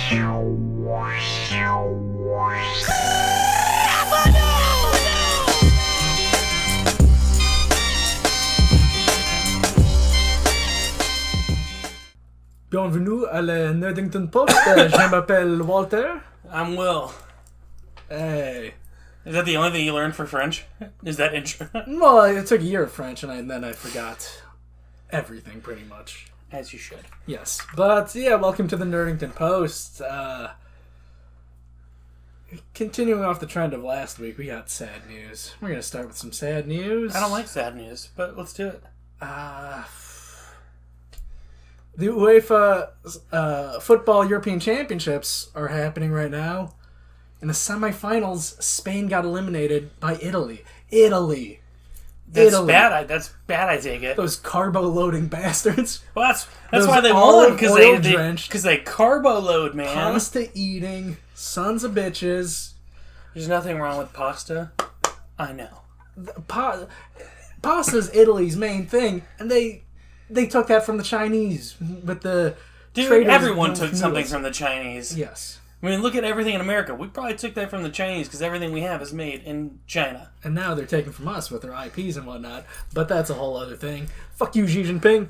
Bienvenue à la Nerdington Post. Je m'appelle Walter. I'm Will. Hey. Is that the only thing you learned for French? Is that intro? Well, it took a year of French, and then I forgot everything, pretty much. As you should. Yes. But, yeah, welcome to the Nerdington Post. Continuing off the trend of last week, we got sad news. We're going to start with some sad news. I don't like sad news, but let's do it. The UEFA Football European Championships are happening right now. In the semifinals, Spain got eliminated by Italy. Italy. Bad. That's bad. I take it. Those carbo-loading bastards. Well, that's why they won, because they carbo load, man. Pasta-eating sons of bitches. There's nothing wrong with pasta. I know. Pasta's Italy's main thing, and they took that from the Chinese with the. Dude, everyone took something from the Chinese. Yes. I mean, look at everything in America. We probably took that from the Chinese because everything we have is made in China. And now they're taking from us with their IPs and whatnot. But that's a whole other thing. Fuck you, Xi Jinping.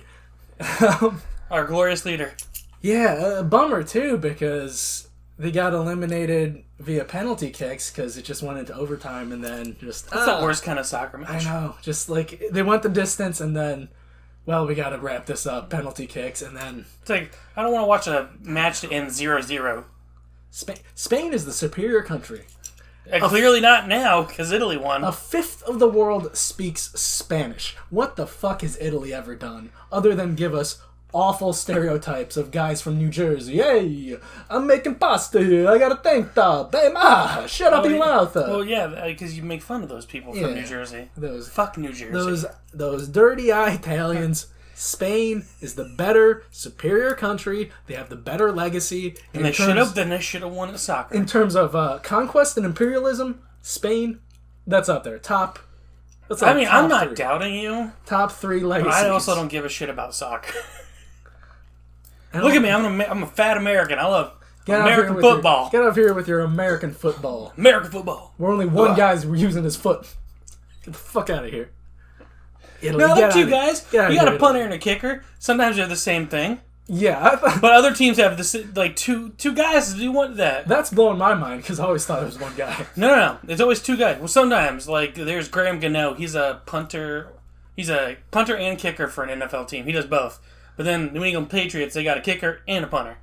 Our glorious leader. Yeah, a bummer too, because they got eliminated via penalty kicks because it just went into overtime and then just... That's the worst kind of soccer match. I know. Just like, they went the distance and then... Well, we gotta wrap this up. Penalty kicks, and then... It's like, I don't want to watch a match to end 0-0. Spain is the superior country. Clearly not now, because Italy won. A fifth of the world speaks Spanish. What the fuck has Italy ever done? Other than give us awful stereotypes of guys from New Jersey. Hey, I'm making pasta here. I got a tank top. Hey, ma, shut up your mouth. Well, yeah, because you make fun of those people from New Jersey. Fuck New Jersey. Those dirty-eye Italians. Spain is the better, superior country. They have the better legacy. And they should have won at soccer. In terms of conquest and imperialism, Spain, that's up there. Top. I'm not doubting you. Top 3 legacies. But I also don't give a shit about soccer. Look at me, I'm a fat American. I love American football. Get up here with your American football. American football. We're only one guy's using his foot. Get the fuck out of here. Italy, no, they're two guys. You got a punter and a kicker. Sometimes they're the same thing. Yeah. But other teams have two guys to do that. That's blowing my mind because I always thought it was one guy. No. It's always two guys. Well, sometimes, there's Graham Gano. He's a punter. He's a punter and kicker for an NFL team. He does both. But then the New England Patriots, they got a kicker and a punter.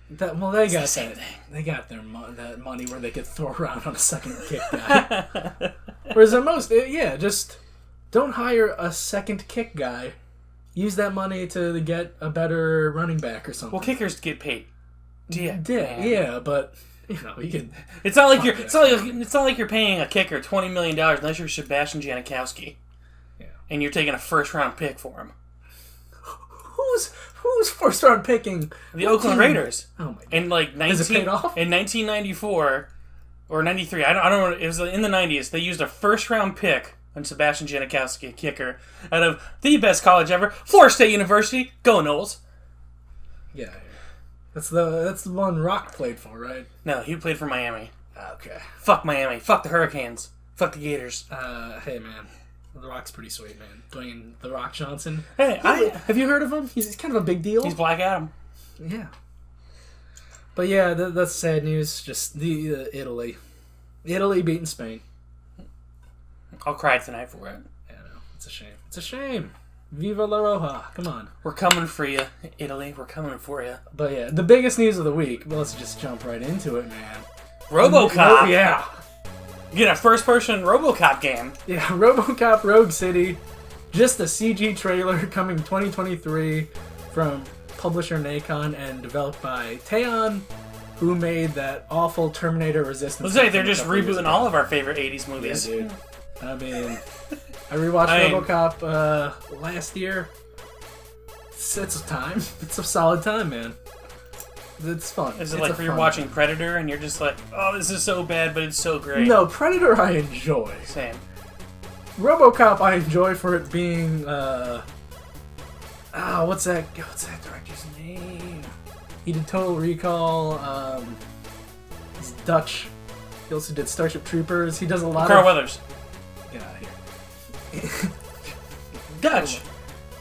They got the same thing. They got that money where they could throw around on a second kick guy. Whereas just don't hire a second kick guy. Use that money to get a better running back or something. Well, kickers get paid. Yeah, but you can. It's not like you're paying a kicker $20 million unless you're Sebastian Janikowski. Yeah. And you're taking a first-round pick for him. Who's first-round picking? The Oakland Raiders. Oh my god! In Has it paid off? In 1994 or 93, I don't know. It was in the 90s. They used a first-round pick on Sebastian Janikowski, a kicker, out of the best college ever, Florida State University. Go Noles! Yeah, that's the one Rock played for, right? No, he played for Miami. Okay. Fuck Miami. Fuck the Hurricanes. Fuck the Gators. Hey man. The Rock's pretty sweet, man. Dwayne The Rock Johnson. Hey, have you heard of him? He's kind of a big deal. He's Black Adam. Yeah. But yeah, that's sad news. Just the Italy. Italy beating Spain. I'll cry tonight for it. Yeah, no, it's a shame. It's a shame. Viva la Roja. Come on. We're coming for you, Italy. We're coming for you. But yeah, the biggest news of the week. Well, let's just jump right into it, man. RoboCop. Yeah. Get a first-person RoboCop game. Yeah, RoboCop Rogue City. Just a CG trailer coming 2023 from publisher Nacon and developed by Teon, who made that awful Terminator Resistance. Let's say they're just rebooting all of our favorite 80s movies. Yeah, dude. I mean, I rewatched RoboCop last year. It's a time. It's a solid time, man. It's fun. Is it like you're watching Predator and you're just like, oh, this is so bad, but it's so great? No, Predator I enjoy. Same. RoboCop I enjoy for it being, what's that director's name? He did Total Recall. He's Dutch. He also did Starship Troopers. He does a lot Carl Weathers. Get out of here. Dutch.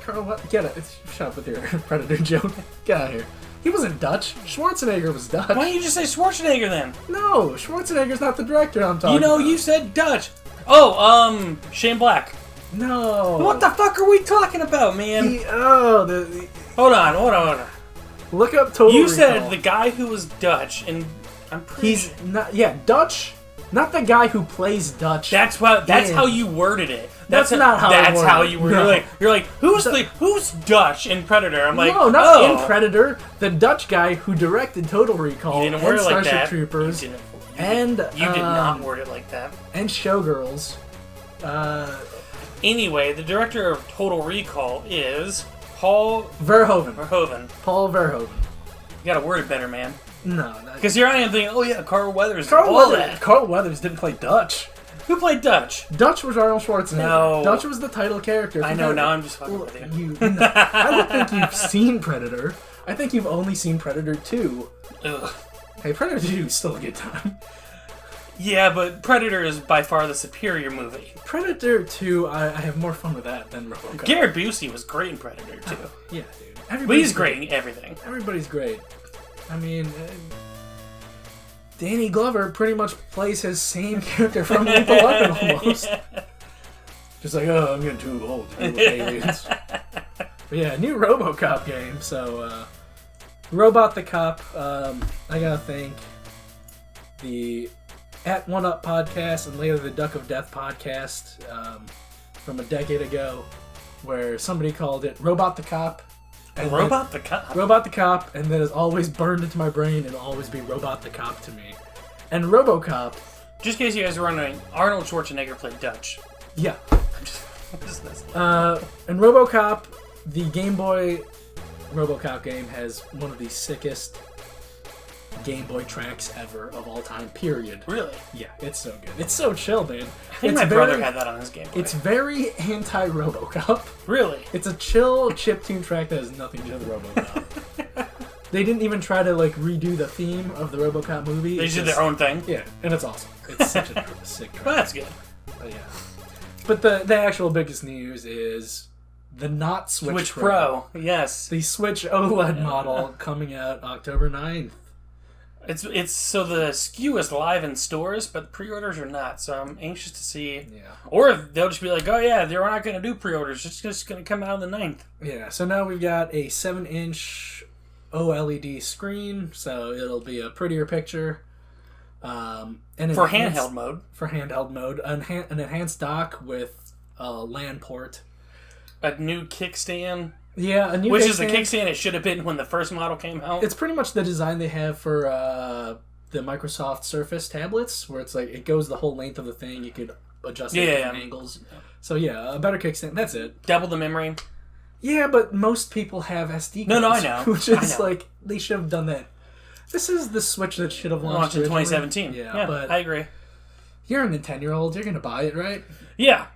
Carl, get it. Shut up with your Predator joke. Get out of here. He wasn't Dutch. Schwarzenegger was Dutch. Why don't you just say Schwarzenegger then? No, Schwarzenegger's not the director I'm talking about. You said Dutch. Oh, Shane Black. No. What the fuck are we talking about, man? Hold on. Look up Total You Recall. said the guy who was Dutch, and I'm pretty He's not. Yeah, Dutch. Not the guy who plays Dutch. That's how you worded it. That's not how I worded it. How you worded No. it. You're like, who's Dutch in Predator? I'm like, no, not in Predator. The Dutch guy who directed Total Recall You didn't and word it like Starship that. Troopers You did not word it like that. and Showgirls. Anyway, the director of Total Recall is Paul Verhoeven. Paul Verhoeven. You gotta word it better, man. No, because here I am thinking, oh yeah, Carl Weathers. Carl Weathers didn't play Dutch. Who played Dutch? Dutch was Arnold Schwarzenegger. No. Dutch was the title character. I know, now I'm just fucking with you. I don't think you've seen Predator. I think you've only seen Predator 2. Ugh. Hey, Predator 2 is still a good time. Yeah, but Predator is by far the superior movie. Predator 2, I have more fun with that than RoboCop. Garrett Busey was great in Predator 2. Yeah, dude. But he's great in everything. Everybody's great. I mean, Danny Glover pretty much plays his same character from Lethal Weapon almost. Just like, oh, I'm getting too old to deal with aliens. But yeah, new RoboCop game. So, Robot the Cop. I gotta thank the At One Up podcast and later the Duck of Death podcast from a decade ago, where somebody called it Robot the Cop. And Robot the Cop? Robot the Cop, and that has always burned into my brain and always be Robot the Cop to me. And RoboCop. Just in case you guys were wondering, Arnold Schwarzenegger played Dutch. Yeah. And RoboCop, the Game Boy RoboCop game, has one of the sickest Game Boy tracks ever of all time, period. Really? Yeah, it's so good. It's so chill, man. I think my brother had that on his Game Boy. It's very anti-RoboCop. Really? It's a chill chiptune track that has nothing to do with RoboCop. They didn't even try to redo the theme of the RoboCop movie. They just did their own thing? Yeah, and it's awesome. It's such a sick track. Well, that's good. But yeah. But the actual biggest news is the not Switch Pro. Yes. The Switch OLED model coming out October 9th. It's so the SKU is live in stores, but pre-orders are not. So I'm anxious to see. Yeah. Or if they'll just be like, oh yeah, they're not going to do pre-orders. It's just going to come out on the 9th. Yeah. So now we've got a 7-inch OLED screen, so it'll be a prettier picture. And for handheld mode. For handheld mode, an enhanced dock with a LAN port. A new kickstand. Yeah, a new Which is the kickstand it should have been when the first model came out. It's pretty much the design they have for the Microsoft Surface tablets, where it's like it goes the whole length of the thing. You could adjust it at different angles. So yeah, a better kickstand. That's it. Double the memory. Yeah, but most people have SD cards. No, I know. Which is like, they should have done that. This is the Switch that should have launched in 2017. Yeah, but I agree. You're a 10-year-old. You're going to buy it, right? Yeah.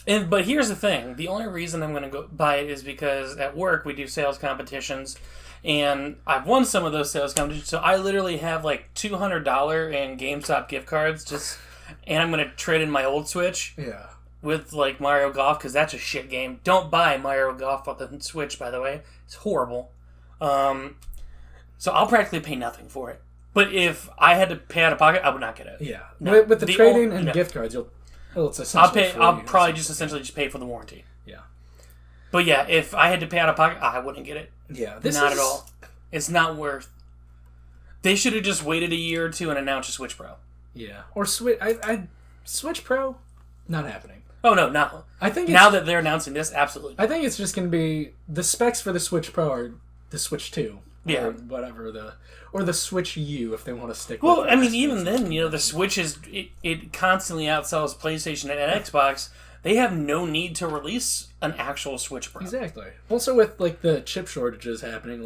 But here's the thing. The only reason I'm going to go buy it is because at work we do sales competitions, and I've won some of those sales competitions. So I literally have like $200 in GameStop gift cards, and I'm going to trade in my old Switch. Yeah. With like Mario Golf, because that's a shit game. Don't buy Mario Golf on the Switch, by the way. It's horrible. So I'll practically pay nothing for it. But if I had to pay out of pocket, I would not get it. Yeah. No. With the trade-in and gift cards, it's essentially free. I'll probably just essentially pay for the warranty. Yeah. But yeah, if I had to pay out of pocket, I wouldn't get it. Yeah. Not at all. It's not worth. They should have just waited a year or two and announced a Switch Pro. Yeah. Or Switch Pro, not happening. Oh no, no. I think now that they're announcing this, absolutely. I think it's just going to be the specs for the Switch Pro are the Switch 2. Yeah. Or whatever or the Switch U if they want to stick with it. Well, I mean, even then, the Switch it constantly outsells PlayStation and Xbox. They have no need to release an actual Switch Pro. Exactly. Also with the chip shortages happening,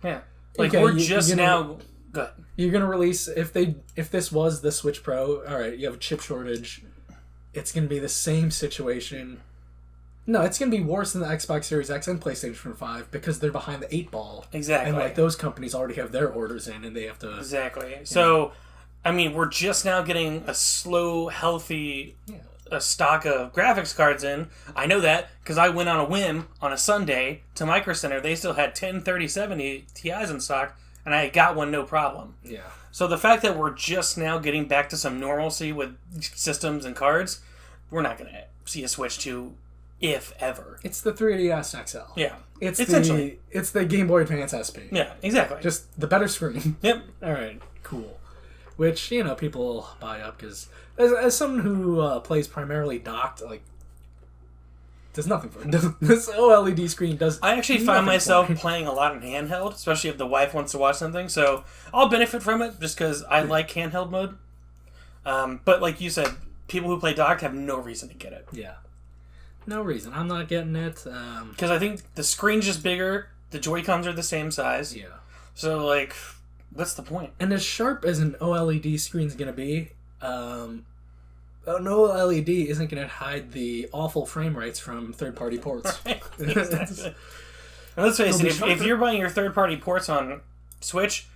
yeah. We're just now. Go ahead. You're gonna release if this was the Switch Pro. All right, you have a chip shortage. It's gonna be the same situation No, it's going to be worse than the Xbox Series X and PlayStation 5 because they're behind the 8-ball. Exactly. And, like, those companies already have their orders in and they have to... Exactly. So, I mean, we're just now getting a slow, healthy stock of graphics cards in. I know that because I went on a whim on a Sunday to Micro Center. They still had 10 3070 Ti's in stock, and I got one no problem. Yeah. So the fact that we're just now getting back to some normalcy with systems and cards, we're not going to see a Switch 2, if ever. It's the 3DS XL. Yeah. It's the Game Boy Advance SP. Yeah, exactly. Just the better screen. Yep. All right, cool. Which, people buy up because as someone who plays primarily docked, like, does nothing for it. This OLED screen does. I actually find myself playing a lot in handheld, especially if the wife wants to watch something. So I'll benefit from it just because I like handheld mode. But like you said, people who play docked have no reason to get it. Yeah, no reason. I'm not getting it because I think the screen's just bigger. The Joy-Cons are the same size. Yeah. So like, what's the point? And as sharp as an OLED screen's gonna be, an OLED isn't going to hide the awful frame rates from third-party ports. Right, exactly. And let's face it, if you're buying your third-party ports on Switch,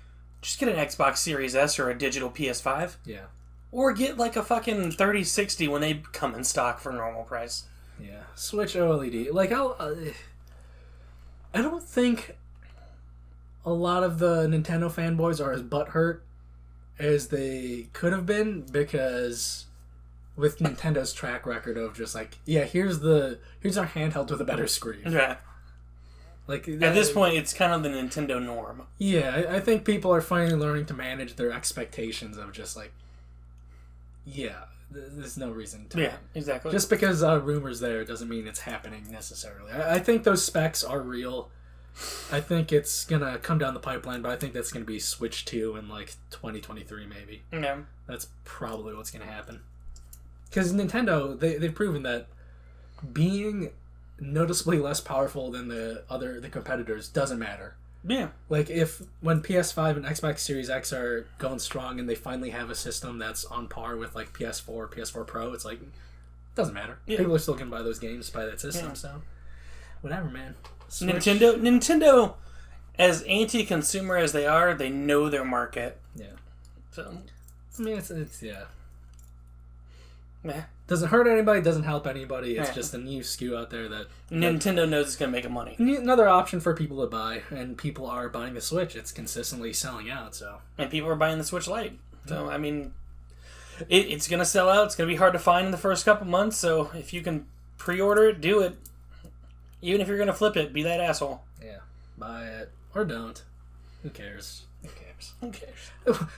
just get an Xbox Series S or a digital PS5. Yeah. Or get like a fucking 3060 when they come in stock for normal price. Yeah. Switch OLED. Like, I don't think a lot of the Nintendo fanboys are as butthurt as they could have been because... with Nintendo's track record of just like, here's our handheld with a better screen. Yeah. Like at this point, it's kind of the Nintendo norm. Yeah, I think people are finally learning to manage their expectations of just like, there's no reason to. Yeah, exactly. Just because rumors there doesn't mean it's happening necessarily. I think those specs are real. I think it's gonna come down the pipeline, but I think that's gonna be Switch 2 in like 2023 maybe. Yeah. That's probably what's gonna happen. Because Nintendo, they've proven that being noticeably less powerful than the competitors doesn't matter. Yeah. Like, when PS5 and Xbox Series X are going strong and they finally have a system that's on par with, like, PS4 Pro, it's like, doesn't matter. Yeah. People are still going to buy those games, buy that system, so whatever, man. Switch. Nintendo, as anti-consumer as they are, they know their market. Yeah. So, I mean, it's yeah. Meh. Doesn't hurt anybody, doesn't help anybody. It's just a new SKU out there that Nintendo knows it's going to make money. Another option for people to buy, and people are buying the Switch. It's consistently selling out, so. And people are buying the Switch Lite. So, I mean, it's going to sell out. It's going to be hard to find in the first couple months, so if you can pre-order it, do it. Even if you're going to flip it, be that asshole. Yeah. Buy it. Or don't. Who cares? Who cares?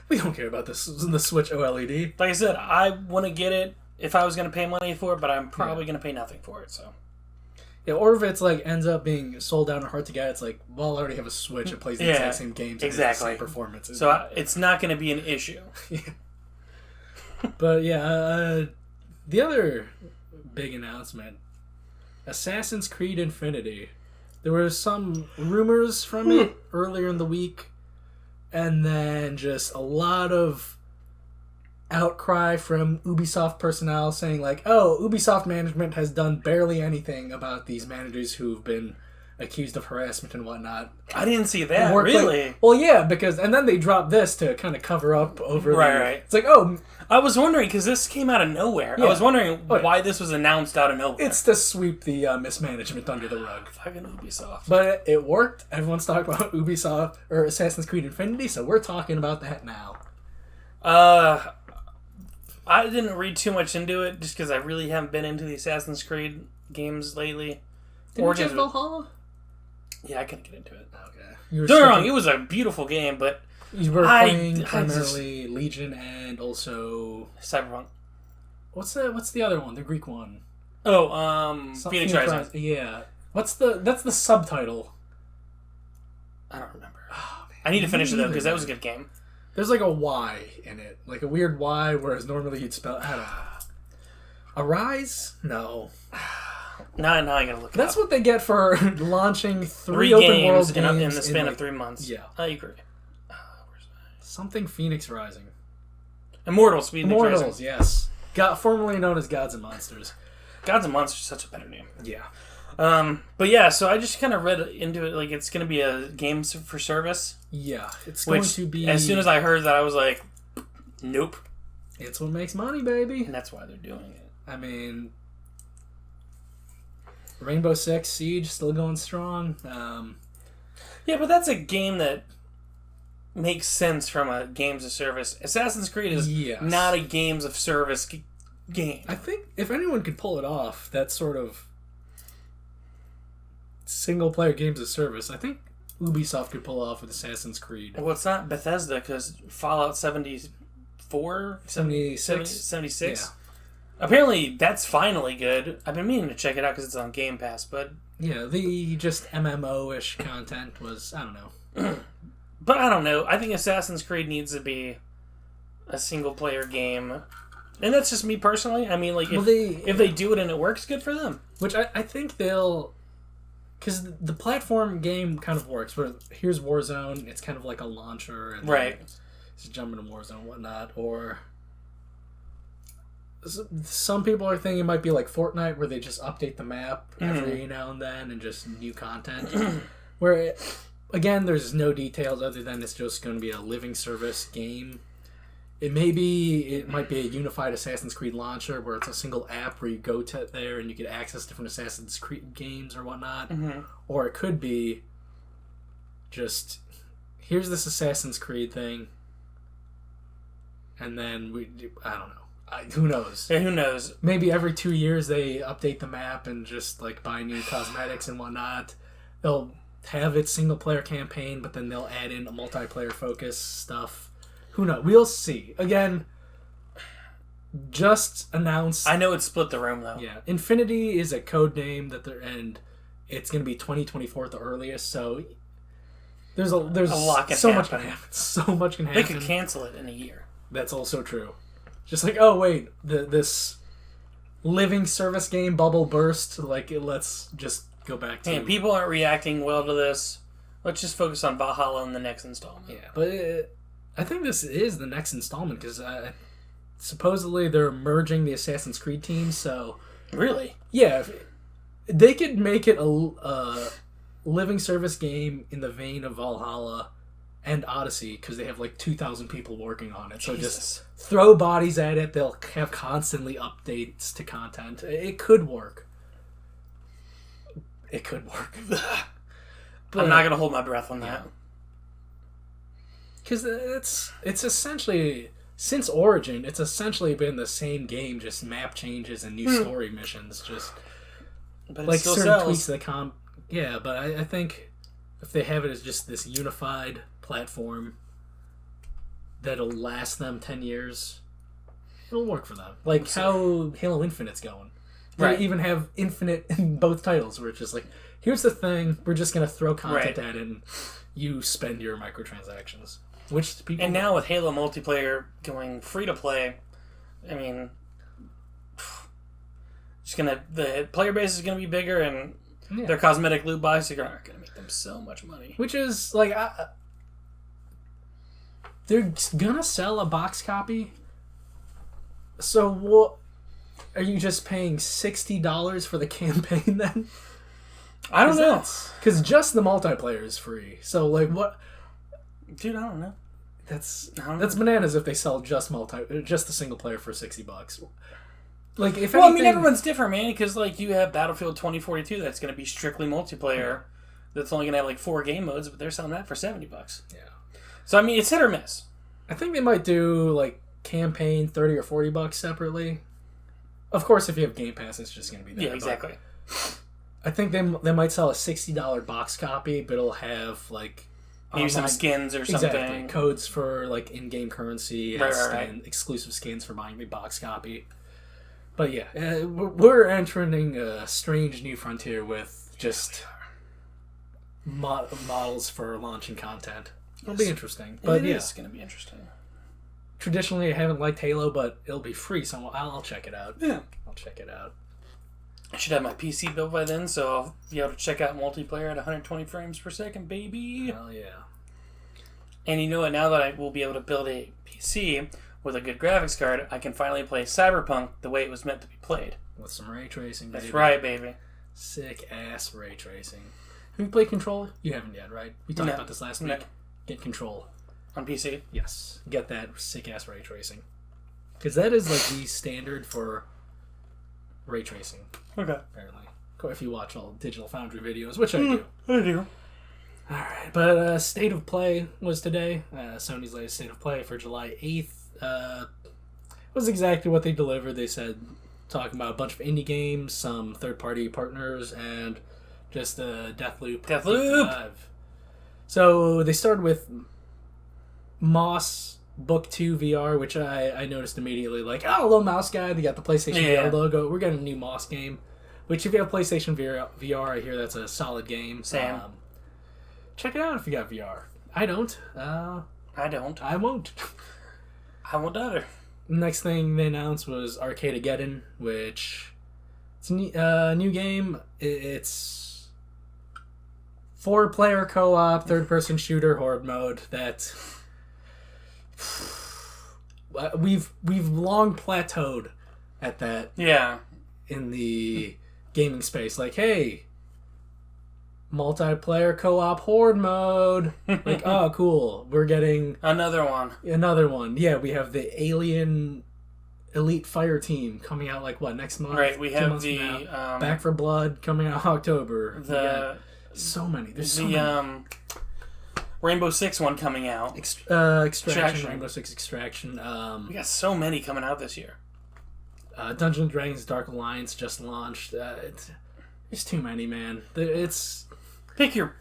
We don't care about the Switch OLED. Like I said, I want to get it if I was going to pay money for it, but I'm probably going to pay nothing for it, so. Yeah, or if it's like ends up being sold out and hard to get, it's like, well, I already have a Switch. It plays the exact same games. Exactly. The same performance. So it's not going to be an issue. Yeah. But yeah, the other big announcement, Assassin's Creed Infinity. There were some rumors from it earlier in the week, and then just a lot of outcry from Ubisoft personnel saying like, oh, Ubisoft management has done barely anything about these managers who've been accused of harassment and whatnot. I didn't see that, really. Well, yeah, because, and then they dropped this to kind of cover up over right. It's like, oh... I was wondering, because this came out of nowhere. Yeah. I was wondering why this was announced out of nowhere. It's to sweep the mismanagement under the rug. Fucking Ubisoft. But it worked. Everyone's talking about Ubisoft, or Assassin's Creed Infinity, so we're talking about that now. I didn't read too much into it, just because I really haven't been into the Assassin's Creed games lately. Did you get Valhalla? Yeah, I couldn't get into it. Okay. Don't get me wrong, it was a beautiful game, but... You were playing primarily Legion and also... Cyberpunk. What's the other one? The Greek one. Oh, Phoenix Rising. Yeah. That's the subtitle. I don't remember. Oh, man. I need to finish it, though, because that was a good game. There's like a Y in it. Like a weird Y, whereas normally you'd spell... I don't know. Arise? No. Now I gotta look it That's up. what they get for launching three open world games in the span of 3 months. Yeah. I agree. Something Phoenix Rising. Immortals, yes. Formerly known as Gods and Monsters. Gods and Monsters is such a better name. Yeah. But yeah, so I just kind of read into it like it's going to be a games for service. Yeah, it's going to be... As soon as I heard that, I was like, nope. It's what makes money, baby. And that's why they're doing it. I mean, Rainbow Six Siege still going strong. Yeah, but that's a game that makes sense from a games of service. Assassin's Creed is not a games of service game. I think if anyone could pull it off, that sort of single-player games of service, I think Ubisoft could pull off with Assassin's Creed. Well, it's not Bethesda, because Fallout 74? 76? Yeah. Apparently, that's finally good. I've been meaning to check it out because it's on Game Pass, but... Yeah, the just MMO-ish content was, I don't know. But I don't know. I think Assassin's Creed needs to be a single-player game. And that's just me personally. I mean, like, if they do it and it works, good for them. Which I think they'll... Because the platform game kind of works. Where here's Warzone, it's kind of like a launcher. And right. Just jump into Warzone and whatnot. Or... Some people are thinking it might be like Fortnite, where they just update the map every now and then and just new content. Where, again, there's no details other than it's just going to be a living service game. It might be a unified Assassin's Creed launcher where it's a single app where you go to there and you can access different Assassin's Creed games or whatnot. Mm-hmm. Or it could be just, here's this Assassin's Creed thing, and then I don't know. Who knows? Yeah, who knows? Maybe every 2 years they update the map and just like buy new cosmetics and whatnot. They'll have its single player campaign, but then they'll add in a multiplayer focus stuff. Who knows? We'll see. Again, just announced. I know it split the room though. Yeah, Infinity is a code name and it's going to be 2024 at the earliest. So there's a lot can so happen. Much can happen. So much can happen. They could cancel it in a year. That's also true. Just like, oh wait, this living service game bubble burst. Like, let's just go back to... And people aren't reacting well to this. Let's just focus on Valhalla in the next installment. Yeah, but I think this is the next installment, because supposedly they're merging the Assassin's Creed teams, so... Really? Yeah, they could make it a living service game in the vein of Valhalla and Odyssey, because they have like 2,000 people working on it. So just throw bodies at it. They'll have constantly updates to content. It could work. It could work. But I'm not going to hold my breath on that. Because it's essentially, since Origin, it's essentially been the same game, just map changes and new story missions. Just but like still certain sells. tweaks to the Yeah, but I think if they have it as just this unified platform that'll last them 10 years, it'll work for them. Like how Halo Infinite's going. They even have Infinite in both titles, where it's just like, here's the thing, we're just going to throw content at it and you spend your microtransactions. Which people... And now with Halo multiplayer going free to play, I mean, the player base is going to be bigger, and their cosmetic loot boxes are going to make them so much money. Which is like, they're gonna sell a box copy. So what? Are you just paying $60 for the campaign then? I don't know. Because just the multiplayer is free. So like what? Dude, I don't know. That's bananas if they sell just the single player for $60. Like if anything, I mean, everyone's different, man. Because like you have Battlefield 2042 that's going to be strictly multiplayer. That's only going to have like 4 game modes, but they're selling that for $70. Yeah. So I mean, it's hit or miss. I think they might do like campaign $30 or $40 separately. Of course, if you have Game Pass, it's just going to be there. Yeah, exactly. I think they might sell a $60 box copy, but it'll have like maybe some skins or something. Exactly. Codes for like in-game currency and exclusive skins for buying the box copy. But yeah, we're entering a strange new frontier with just models for launching content. It'll be interesting. But it's going to be interesting. Traditionally, I haven't liked Halo, but it'll be free, so I'll check it out. Yeah. I'll check it out. I should have my PC built by then, so I'll be able to check out multiplayer at 120 frames per second, baby. Hell yeah. And you know what? Now that I will be able to build a PC with a good graphics card, I can finally play Cyberpunk the way it was meant to be played. with some ray tracing. That's right, baby. Sick ass ray tracing. Have you played Control? You haven't yet, right? We talked about this last week. No. Get Control on PC. Yes, get that sick ass ray tracing, because that is like the standard for ray tracing. Okay. Apparently, if you watch all Digital Foundry videos, which I do. I do. All right, but State of Play was today. Sony's latest State of Play for July 8th. Was exactly what they delivered. They said, talking about a bunch of indie games, some third-party partners, and just Deathloop. Deathloop! So they started with Moss Book 2 VR, which I noticed immediately. Like, oh, little mouse guy. They got the PlayStation VR logo. We're getting a new Moss game. Which, if you have PlayStation VR, I hear that's a solid game. Same. Check it out if you got VR. I don't. I don't. I won't. I won't either. Next thing they announced was Arcadegeddon, which it's a new game. It's 4-player co-op, third-person shooter horde mode. That we've long plateaued at that. Yeah. In the gaming space, like, hey, multiplayer co-op horde mode. Like, oh, cool. We're getting another one. Yeah, we have the Alien Elite Fire Team coming out like what, next month? Right, we have the Back for Blood coming out October. So many. There's so many. Rainbow Six one coming out. Extraction. Rainbow Six Extraction. We got so many coming out this year. Dungeons and Dragons Dark Alliance just launched. There's too many, man. It's pick your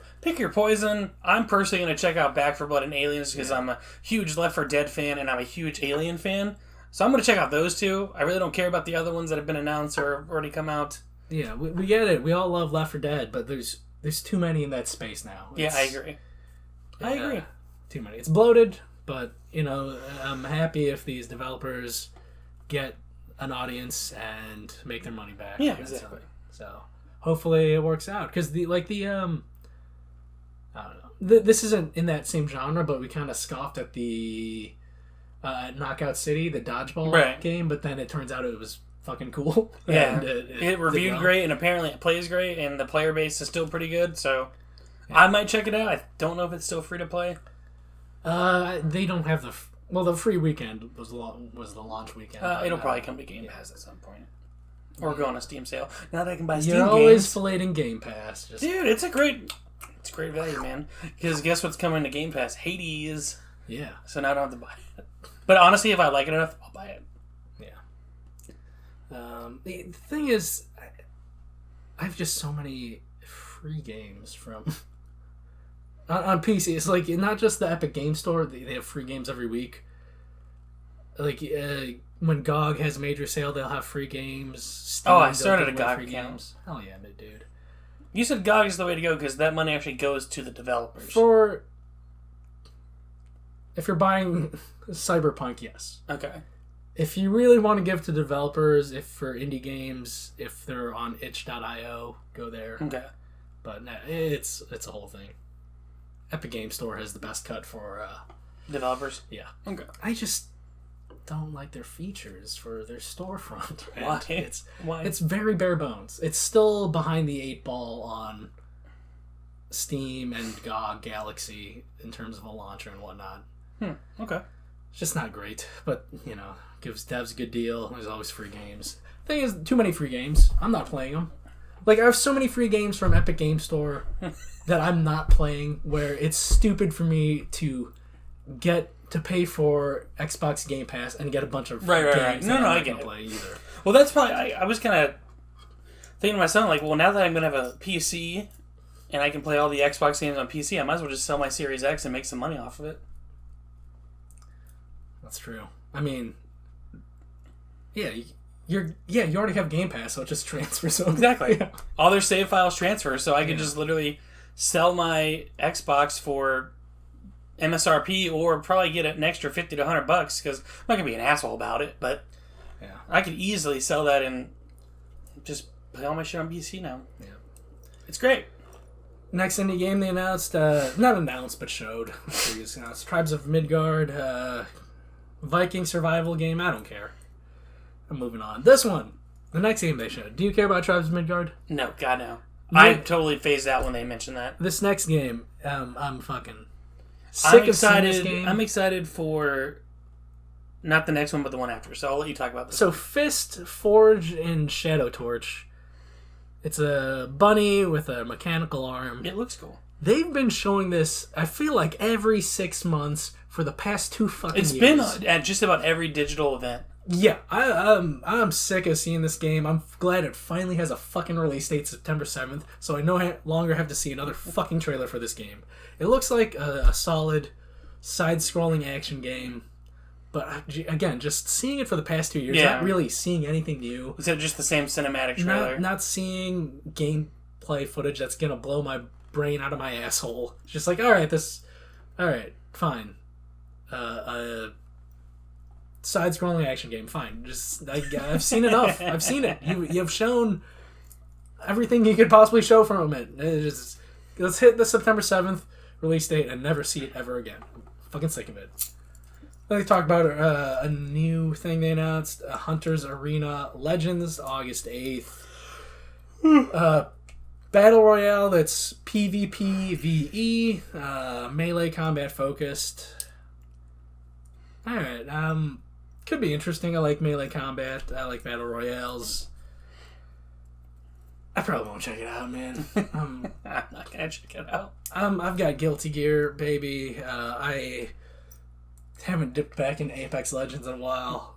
poison. I'm personally going to check out Back for Blood and Aliens because I'm a huge Left 4 Dead fan and I'm a huge Alien fan. So I'm going to check out those two. I really don't care about the other ones that have been announced or already come out. Yeah, we get it. We all love Left 4 Dead, but there's too many in that space now. I agree. I agree. Too many. It's bloated, but I'm happy if these developers get an audience and make their money back. Yeah, exactly. So hopefully it works out, because I don't know. This isn't in that same genre, but we kind of scoffed at the Knockout City, the dodgeball game, but then it turns out it was fucking cool. Yeah, and it reviewed great, and apparently it plays great, and the player base is still pretty good. So I might check it out. I don't know if it's still free to play. They don't have the free weekend was the launch weekend. It'll probably come to Game Pass at some point. Or go on a Steam sale. Now that I can buy Steam games. You're always filleting Game Pass. Dude, it's great value, man. Because guess what's coming to Game Pass? Hades. Yeah. So now I don't have to buy it. But honestly, if I like it enough, I'll buy it. Yeah. The thing is, I have just so many free games from on PC. It's like not just the Epic Game Store. They have free games every week. Like when GOG has a major sale, they'll have free games. Steam, I started a GOG account. Games. Hell yeah, dude. You said GOG is the way to go because that money actually goes to the developers. If you're buying Cyberpunk, yes. Okay. If you really want to give to developers, for indie games, if they're on itch.io, go there. Okay. But no, it's a whole thing. Epic Game Store has the best cut for developers. Yeah. Okay. I just don't like their features for their storefront. Why? Why? It's very bare bones. It's still behind the 8 ball on Steam and GOG Galaxy in terms of a launcher and whatnot. Okay. It's just not great, but gives devs a good deal. There's always free games. Thing is, too many free games. I'm not playing them. Like, I have so many free games from Epic Game Store that I'm not playing, where it's stupid for me to pay for Xbox Game Pass and get a bunch of games that I'm not going to play either. Well, that's probably... I was kind of thinking to myself, like, well, now that I'm going to have a PC and I can play all the Xbox games on PC, I might as well just sell my Series X and make some money off of it. That's true. I mean, yeah, you already have Game Pass, so it just transfers over. Exactly. Yeah. All their save files transfer, so I could just literally sell my Xbox for MSRP or probably get an extra $50 to $100 because I'm not going to be an asshole about it, but I could easily sell that and just play all my shit on PC now. Yeah. It's great. Next indie game they announced, not announced, but showed. It's Tribes of Midgard, Viking survival game. I don't care. I'm moving on. This one, The next game they showed. Do you care about Tribes of Midgard? No, God no. I totally phased out when they mentioned that. This next game, I'm fucking sick of seeing this game. I'm excited for not the next one, but the one after. So I'll let you talk about this. So Fist, Forge, and Shadow Torch. It's a bunny with a mechanical arm. It looks cool. They've been showing this, I feel like, every 6 months for the past 2 fucking years. It's been at just about every digital event. Yeah, I'm sick of seeing this game. I'm glad it finally has a fucking release date, September 7th, so I no longer have to see another fucking trailer for this game. It looks like a solid side-scrolling action game, but again, just seeing it for the past 2 years, not really seeing anything new. Is it just the same cinematic trailer? Not seeing gameplay footage that's gonna blow my brain out of my asshole. It's just like, alright, fine. Side-scrolling action game, fine. Just I've seen enough. I've seen it. You've shown everything you could possibly show from it. Let's hit the September 7th release date and never see it ever again. I'm fucking sick of it. Then they talk about a new thing they announced: Hunter's Arena Legends, August 8th. Battle Royale that's PvPvE, melee combat focused. Alright, could be interesting. I like melee combat. I like battle royales. I probably won't check it out, man. I'm not gonna check it out. I've got Guilty Gear, baby. I haven't dipped back into Apex Legends in a while,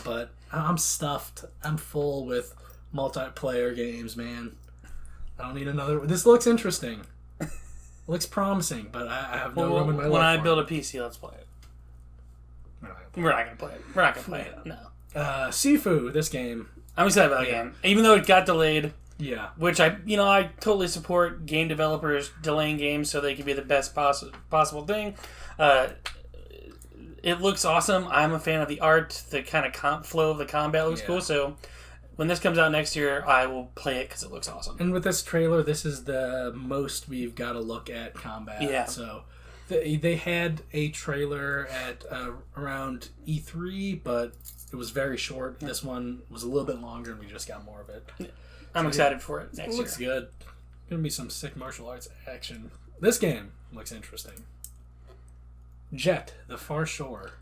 but I'm stuffed. I'm full with multiplayer games, man. I don't need another. This looks interesting. Looks promising, but I have no room in my life. When I build a PC, let's play it. We're not gonna play it. We're not gonna play it. No. Sifu, this game. I'm excited about the game, even though it got delayed. Yeah. Which I totally support game developers delaying games so they can be the best possible thing. It looks awesome. I'm a fan of the art. The kind of flow of the combat looks cool. So when this comes out next year, I will play it because it looks awesome. And with this trailer, this is the most we've got to look at combat. Yeah. So they had a trailer at around E3, but it was very short. This one was a little bit longer, and we just got more of it. Yeah. I'm excited for it next year. It looks good. Gonna be some sick martial arts action. This game looks interesting. Jet, The Far Shore.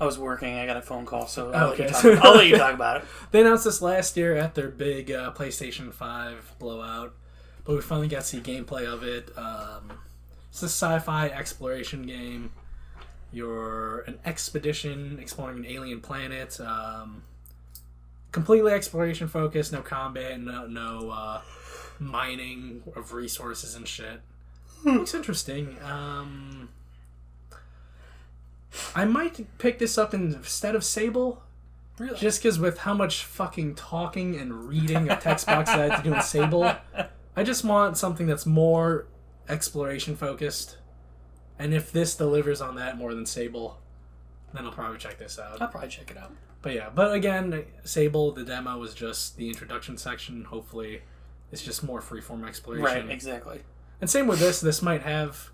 I was working. I got a phone call, so I'll let you talk about it. They announced this last year at their big PlayStation 5 blowout, but we finally got to see gameplay of it. It's a sci-fi exploration game. You're an expedition exploring an alien planet. Completely exploration focused, no combat, no mining of resources and shit. Looks interesting. I might pick this up instead of Sable. Really? Just because with how much fucking talking and reading a text box that I had to do in Sable, I just want something that's more exploration focused. And if this delivers on that more than Sable, then I'll probably check this out. I'll probably check it out. But again, Sable, the demo was just the introduction section. Hopefully, it's just more freeform exploration. Right, exactly. And same with this. This might have...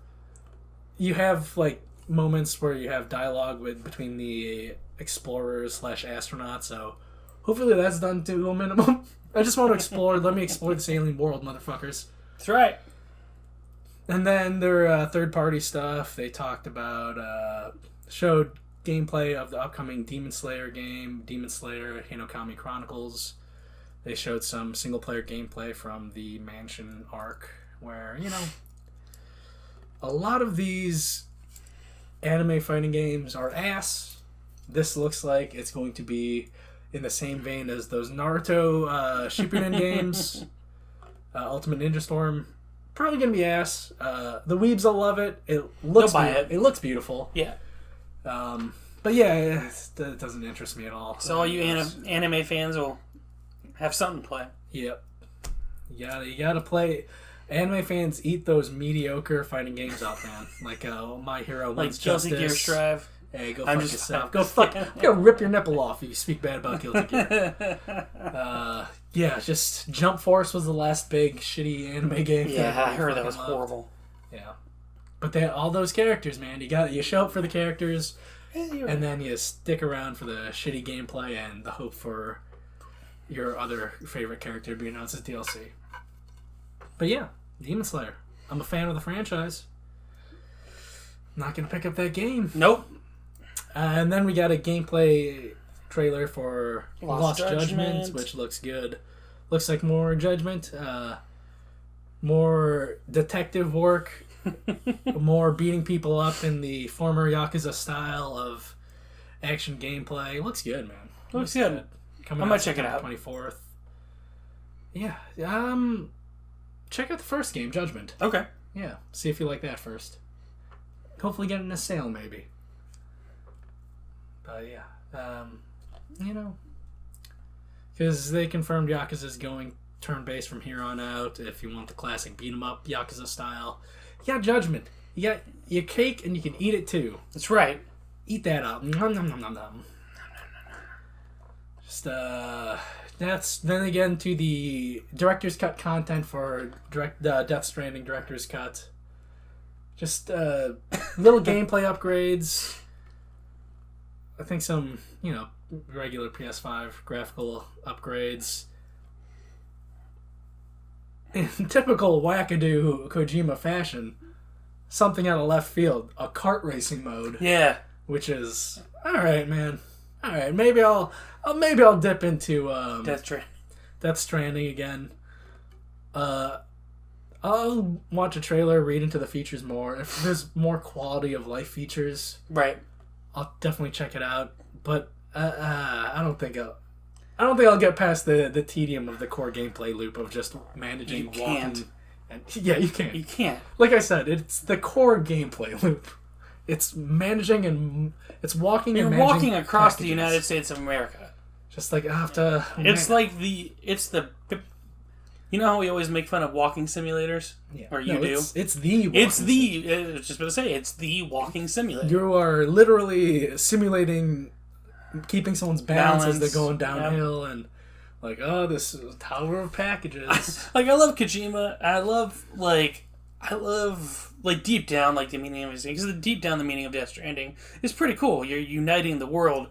You have, like, moments where you have dialogue between the explorers / astronauts, so hopefully that's done to a minimum. I just want to explore. Let me explore this alien world, motherfuckers. That's right. And then their third-party stuff, they talked about... showed gameplay of the upcoming Demon Slayer game, Demon Slayer Hinokami Chronicles. They showed some single-player gameplay from the Mansion arc, where, a lot of these anime fighting games are ass. This looks like it's going to be in the same vein as those Naruto Shippuden games. Ultimate Ninja Storm, probably going to be ass. The weebs will love it. It looks it looks beautiful. Yeah. But yeah, it doesn't interest me at all. So all you anime fans will have something to play. Yep. You gotta play. Anime fans eat those mediocre fighting games up, man. Like My Hero, like Guilty Gear Strive. Hey, go fuck yourself. Go fuck. I'm gonna rip your nipple off if you speak bad about Guilty Gear. Yeah, just Jump Force was the last big shitty anime game. Yeah, I heard that was horrible. Yeah, but all those characters, man. You show up for the characters, and then you stick around for the shitty gameplay and the hope for your other favorite character to be announced as DLC. But yeah, Demon Slayer. I'm a fan of the franchise. Not gonna pick up that game. Nope. And then we got a gameplay trailer for Lost Judgment, Judgment, which looks good. Looks like more Judgment, more detective work, more beating people up in the former Yakuza style of action gameplay. Looks good, man. Looks good. Coming I might check it out. 24th. Yeah. Check out the first game, Judgment. Okay. Yeah. See if you like that first. Hopefully get it in a sale, maybe. But yeah. Because they confirmed Yakuza's going turn-based from here on out. If you want the classic beat-em-up Yakuza style. You got Judgment. You got your cake and you can eat it too. That's right. Eat that up. Nom, nom, nom, nom, nom. Just, that's then again to the director's cut content for Death Stranding director's cut. Just little gameplay upgrades. I think some, regular PS5 graphical upgrades. In typical wackadoo Kojima fashion, something out of left field, a kart racing mode. Yeah. Which is alright, man. Alright, maybe I'll dip into Death Stranding again. I'll watch a trailer, read into the features more. If there's more quality of life features, right, I'll definitely check it out. But I don't think I'll get past the tedium of the core gameplay loop of just managing walking. Yeah, you can't. You can't. Like I said, it's the core gameplay loop. It's managing and it's walking and managing. You're walking across packages. the United States of America. Just like I have to. It's like it's the. You know how we always make fun of walking simulators? Yeah. Or you do? It's the walking I was just going to say, it's the walking simulator. You are literally simulating keeping someone's balance as they're going downhill and like, oh, this tower of packages. I love Kojima. I love deep down, the meaning of his thing. Because deep down, the meaning of Death Stranding is pretty cool. You're uniting the world,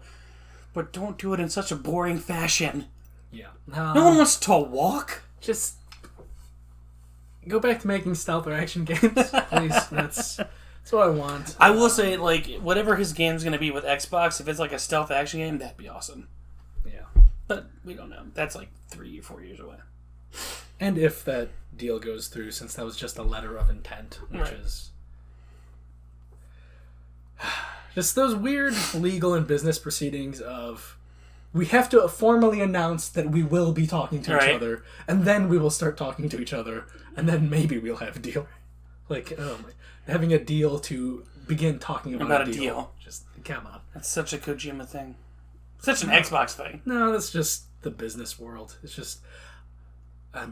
but don't do it in such a boring fashion. Yeah. No one wants to walk. Just go back to making stealth or action games, please. That's what I want. I will say, whatever his game's going to be with Xbox, if it's like a stealth action game, that'd be awesome. Yeah. But we don't know. That's 3 or 4 years away. And if that deal goes through, since that was just a letter of intent, which is just those weird legal and business proceedings of we have to formally announce that we will be talking to each other, and then we will start talking to each other, and then maybe we'll have a deal. Having a deal to begin talking about a deal. Just, come on. That's such a Kojima thing. Such an Xbox thing. No, that's just the business world. It's just, that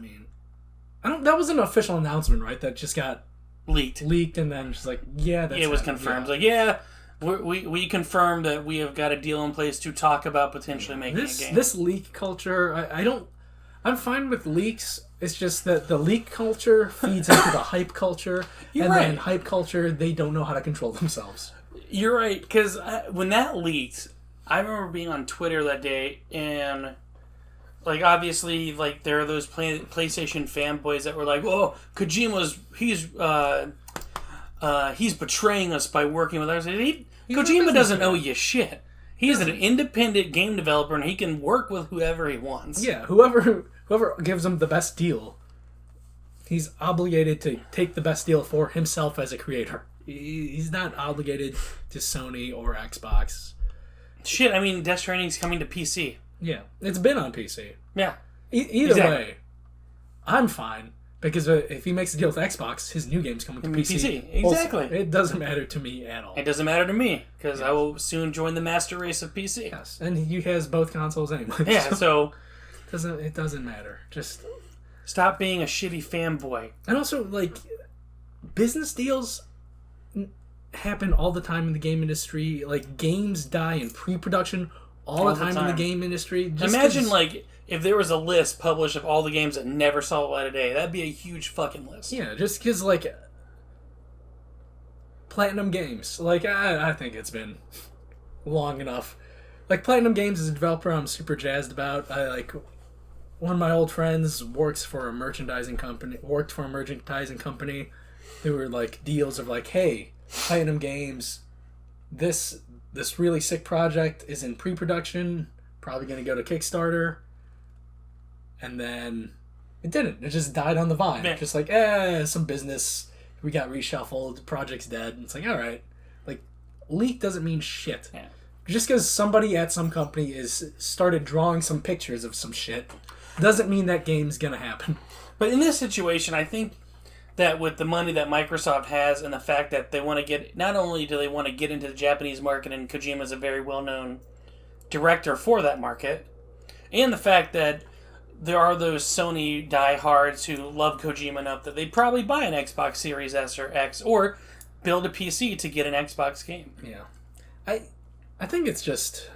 was an official announcement, right? That just got leaked, and then just it was confirmed. Yeah. We confirmed that we have got a deal in place to talk about potentially making a game. This leak culture, I'm fine with leaks. It's just that the leak culture feeds into the hype culture. Then hype culture, they don't know how to control themselves. You're right, because when that leaked, I remember being on Twitter that day, and obviously, there are those PlayStation fanboys that were like, "Oh, he's betraying us by working with us." Kojima doesn't owe you shit. He's an independent game developer, and he can work with whoever he wants. Yeah, whoever gives him the best deal, he's obligated to take the best deal for himself as a creator. He's not obligated to Sony or Xbox. Shit, Death Stranding's coming to PC. Yeah, it's been on PC. Yeah. Either way, I'm fine. Because if he makes a deal with Xbox, his new game's coming to PC. Exactly. Also, it doesn't matter to me at all. It doesn't matter to me, because I will soon join the master race of PC. Yes, and he has both consoles anyway. Yeah, so it doesn't matter. Just stop being a shitty fanboy. And also, business deals happen all the time in the game industry. Games die in pre-production all the time in the game industry. Imagine, if there was a list published of all the games that never saw the light of day, that'd be a huge fucking list. Yeah, just because, Platinum Games. I think it's been long enough. Platinum Games is a developer I'm super jazzed about. one of my old friends worked for a merchandising company. There were like deals of like, hey, Platinum Games, this really sick project is in pre-production, probably going to go to Kickstarter, and then it didn't. It just died on the vine. Yeah. Just like, some business, we got reshuffled, the project's dead. And it's like, all right, like leak doesn't mean shit. Yeah. Just because somebody at some company is started drawing some pictures of some shit doesn't mean that game's gonna happen. But in this situation, I think that with the money that Microsoft has and the fact that they want to get, not only do they want to get into the Japanese market, and Kojima's a very well-known director for that market, and the fact that there are those Sony diehards who love Kojima enough that they'd probably buy an Xbox Series S or X or build a PC to get an Xbox game. Yeah. I think it's just...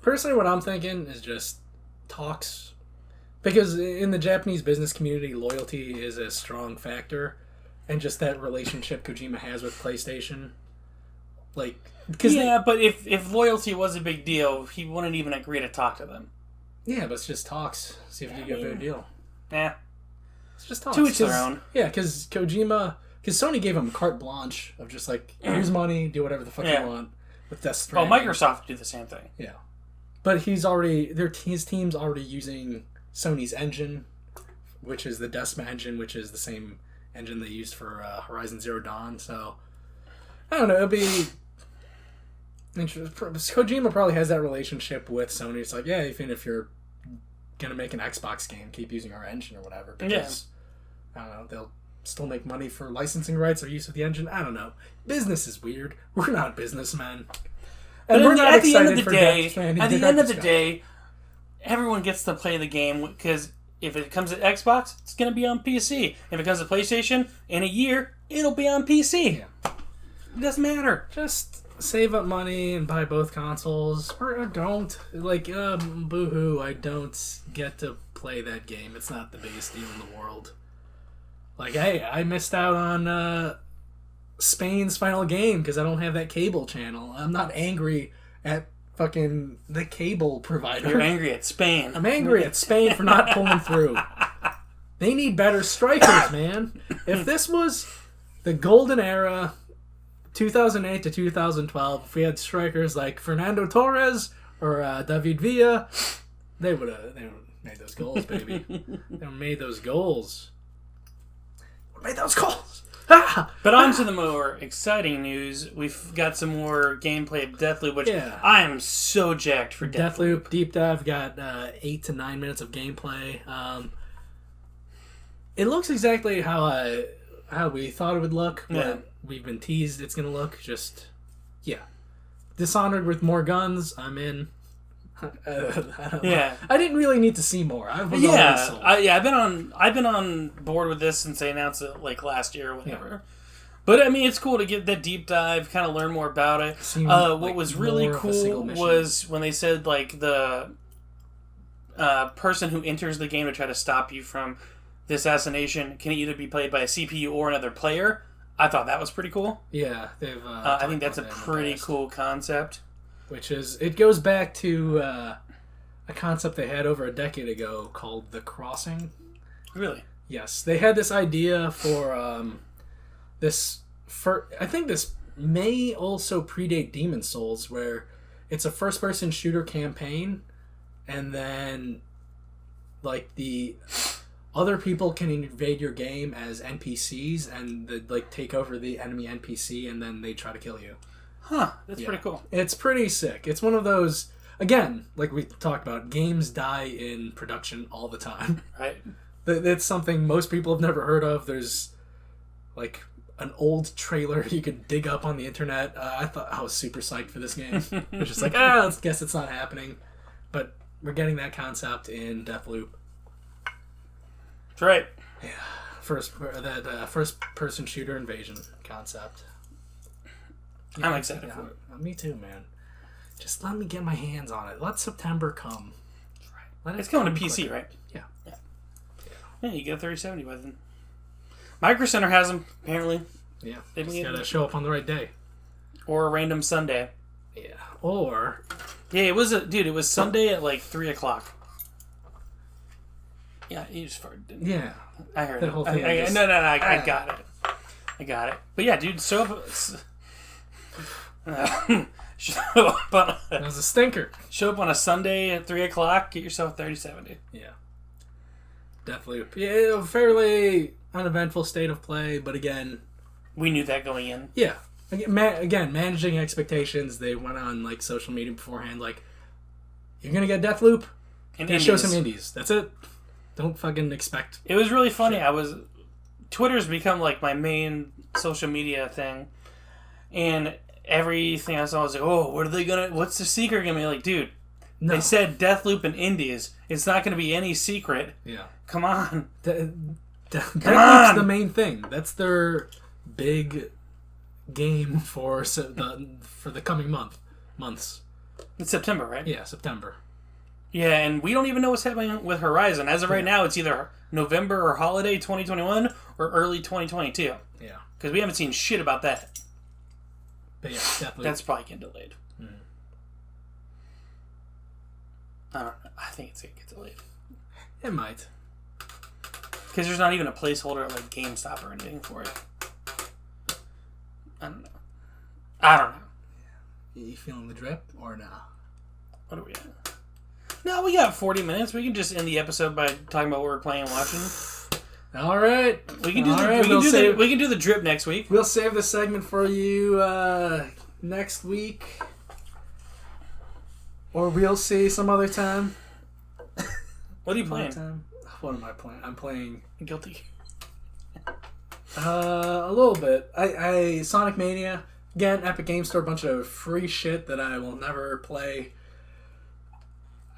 Personally, what I'm thinking is just talks. Because in the Japanese business community, loyalty is a strong factor. And just that relationship Kojima has with PlayStation. Like... But if loyalty was a big deal, he wouldn't even agree to talk to them. Yeah, but it's just talks. See if you get a better deal. Yeah. It's just talks. To each their own. Yeah, because Kojima... Because Sony gave him carte blanche of just like, here's money, do whatever the fuck you want with Death Stranding. Oh, Microsoft do the same thing. Yeah. But his team's already using Sony's engine, which is the Decima engine, which is the same engine they used for Horizon Zero Dawn. So, I don't know, it'll be... Kojima probably has that relationship with Sony. It's like, yeah, even if you're going to make an Xbox game, keep using our engine or whatever. Because, I don't know, they'll still make money for licensing rights or use of the engine. I don't know. Business is weird. We're not businessmen. And we're not excited for Death Stranding. At the end of the day, everyone gets to play the game because if it comes to Xbox, it's going to be on PC. If it comes to PlayStation, in a year, it'll be on PC. Yeah. It doesn't matter. Just save up money and buy both consoles. Or don't. Like, boo-hoo, I don't get to play that game. It's not the biggest deal in the world. Like, hey, I missed out on Spain's final game because I don't have that cable channel. I'm not angry at fucking the cable provider. You're angry at Spain. I'm angry at Spain for not pulling through. They need better strikers, man. If this was the golden era, 2008 to 2012, if we had strikers like Fernando Torres or David Villa, they would have made those goals, baby. They would have made those goals. Made those calls. But on to the more exciting news. We've got some more gameplay of Deathloop, which I am so jacked for Deathloop. Deep dive got 8 to 9 minutes of gameplay. It looks exactly how we thought it would look. But we've been teased it's going to look. Just Dishonored with more guns. I'm in. I don't know. I didn't really need to see more. I've been on board with this since they announced it like last year or whatever. Yeah. But I mean, it's cool to get that deep dive, kind of learn more about it. What was really cool was when they said like the person who enters the game to try to stop you from the assassination can either be played by a CPU or another player. I thought that was pretty cool. Yeah, they've. I think that's a pretty cool concept. Which is, it goes back to a concept they had over a decade ago called The Crossing. Really? Yes. They had this idea for I think this may also predate Demon's Souls, where it's a first-person shooter campaign, and then, like, the other people can invade your game as NPCs, and take over the enemy NPC, and then they try to kill you. Huh, that's pretty cool. It's pretty sick. It's one of those, again, like we talked about, games die in production all the time. Right. It's something most people have never heard of. There's, like, an old trailer you could dig up on the internet. I thought I was super psyched for this game. It was just like, let's guess it's not happening. But we're getting that concept in Deathloop. That's right. Yeah. First-person shooter invasion concept. I'm excited for it. Me too, man. Just let me get my hands on it. Let September come. Right. It's coming to PC, right? Yeah. Yeah, you get a 3070 by then. Micro Center has them, apparently. Yeah. They just gotta show up on the right day. Or a random Sunday. Yeah. Or... Yeah, it was Sunday at like 3 o'clock. Yeah, you just farted, didn't you? Yeah. I heard that it. whole thing. No, I got it. I got it. But yeah, dude, show up on That was a stinker. Show up on a Sunday at 3 o'clock, get yourself 3070. Yeah. Definitely. Yeah, a fairly uneventful state of play, but again... We knew that going in. Yeah. Again, managing expectations. They went on like social media beforehand, like, you're going to get Deathloop, and show some indies. That's it. Don't fucking expect... It was really funny. Shit. Twitter's become like my main social media thing, and everything I saw was like, oh, what's the secret gonna be? Like, dude, no. They said Deathloop and indies. It's not gonna be any secret. Yeah. Come on. Deathloop's the main thing. That's their big game for the coming months. It's September, right? Yeah, September. Yeah, and we don't even know what's happening with Horizon. As of right now, it's either November or holiday 2021 or early 2022. Yeah. Because we haven't seen shit about that. But yeah, Deathloop. That's probably getting delayed. I don't know. I think it's going to get delayed. It might. Because there's not even a placeholder at like GameStop or anything for it. I don't know. You feeling the drip or no? What are we at? No, we got 40 minutes. We can just end the episode by talking about what we're playing and watching. All right. We can do the drip next week. We'll save the segment for you next week. Or we'll see some other time. What are you playing? What am I playing? I'm playing... Guilty. A little bit. I Sonic Mania. Again, Epic Game Store, a bunch of free shit that I will never play.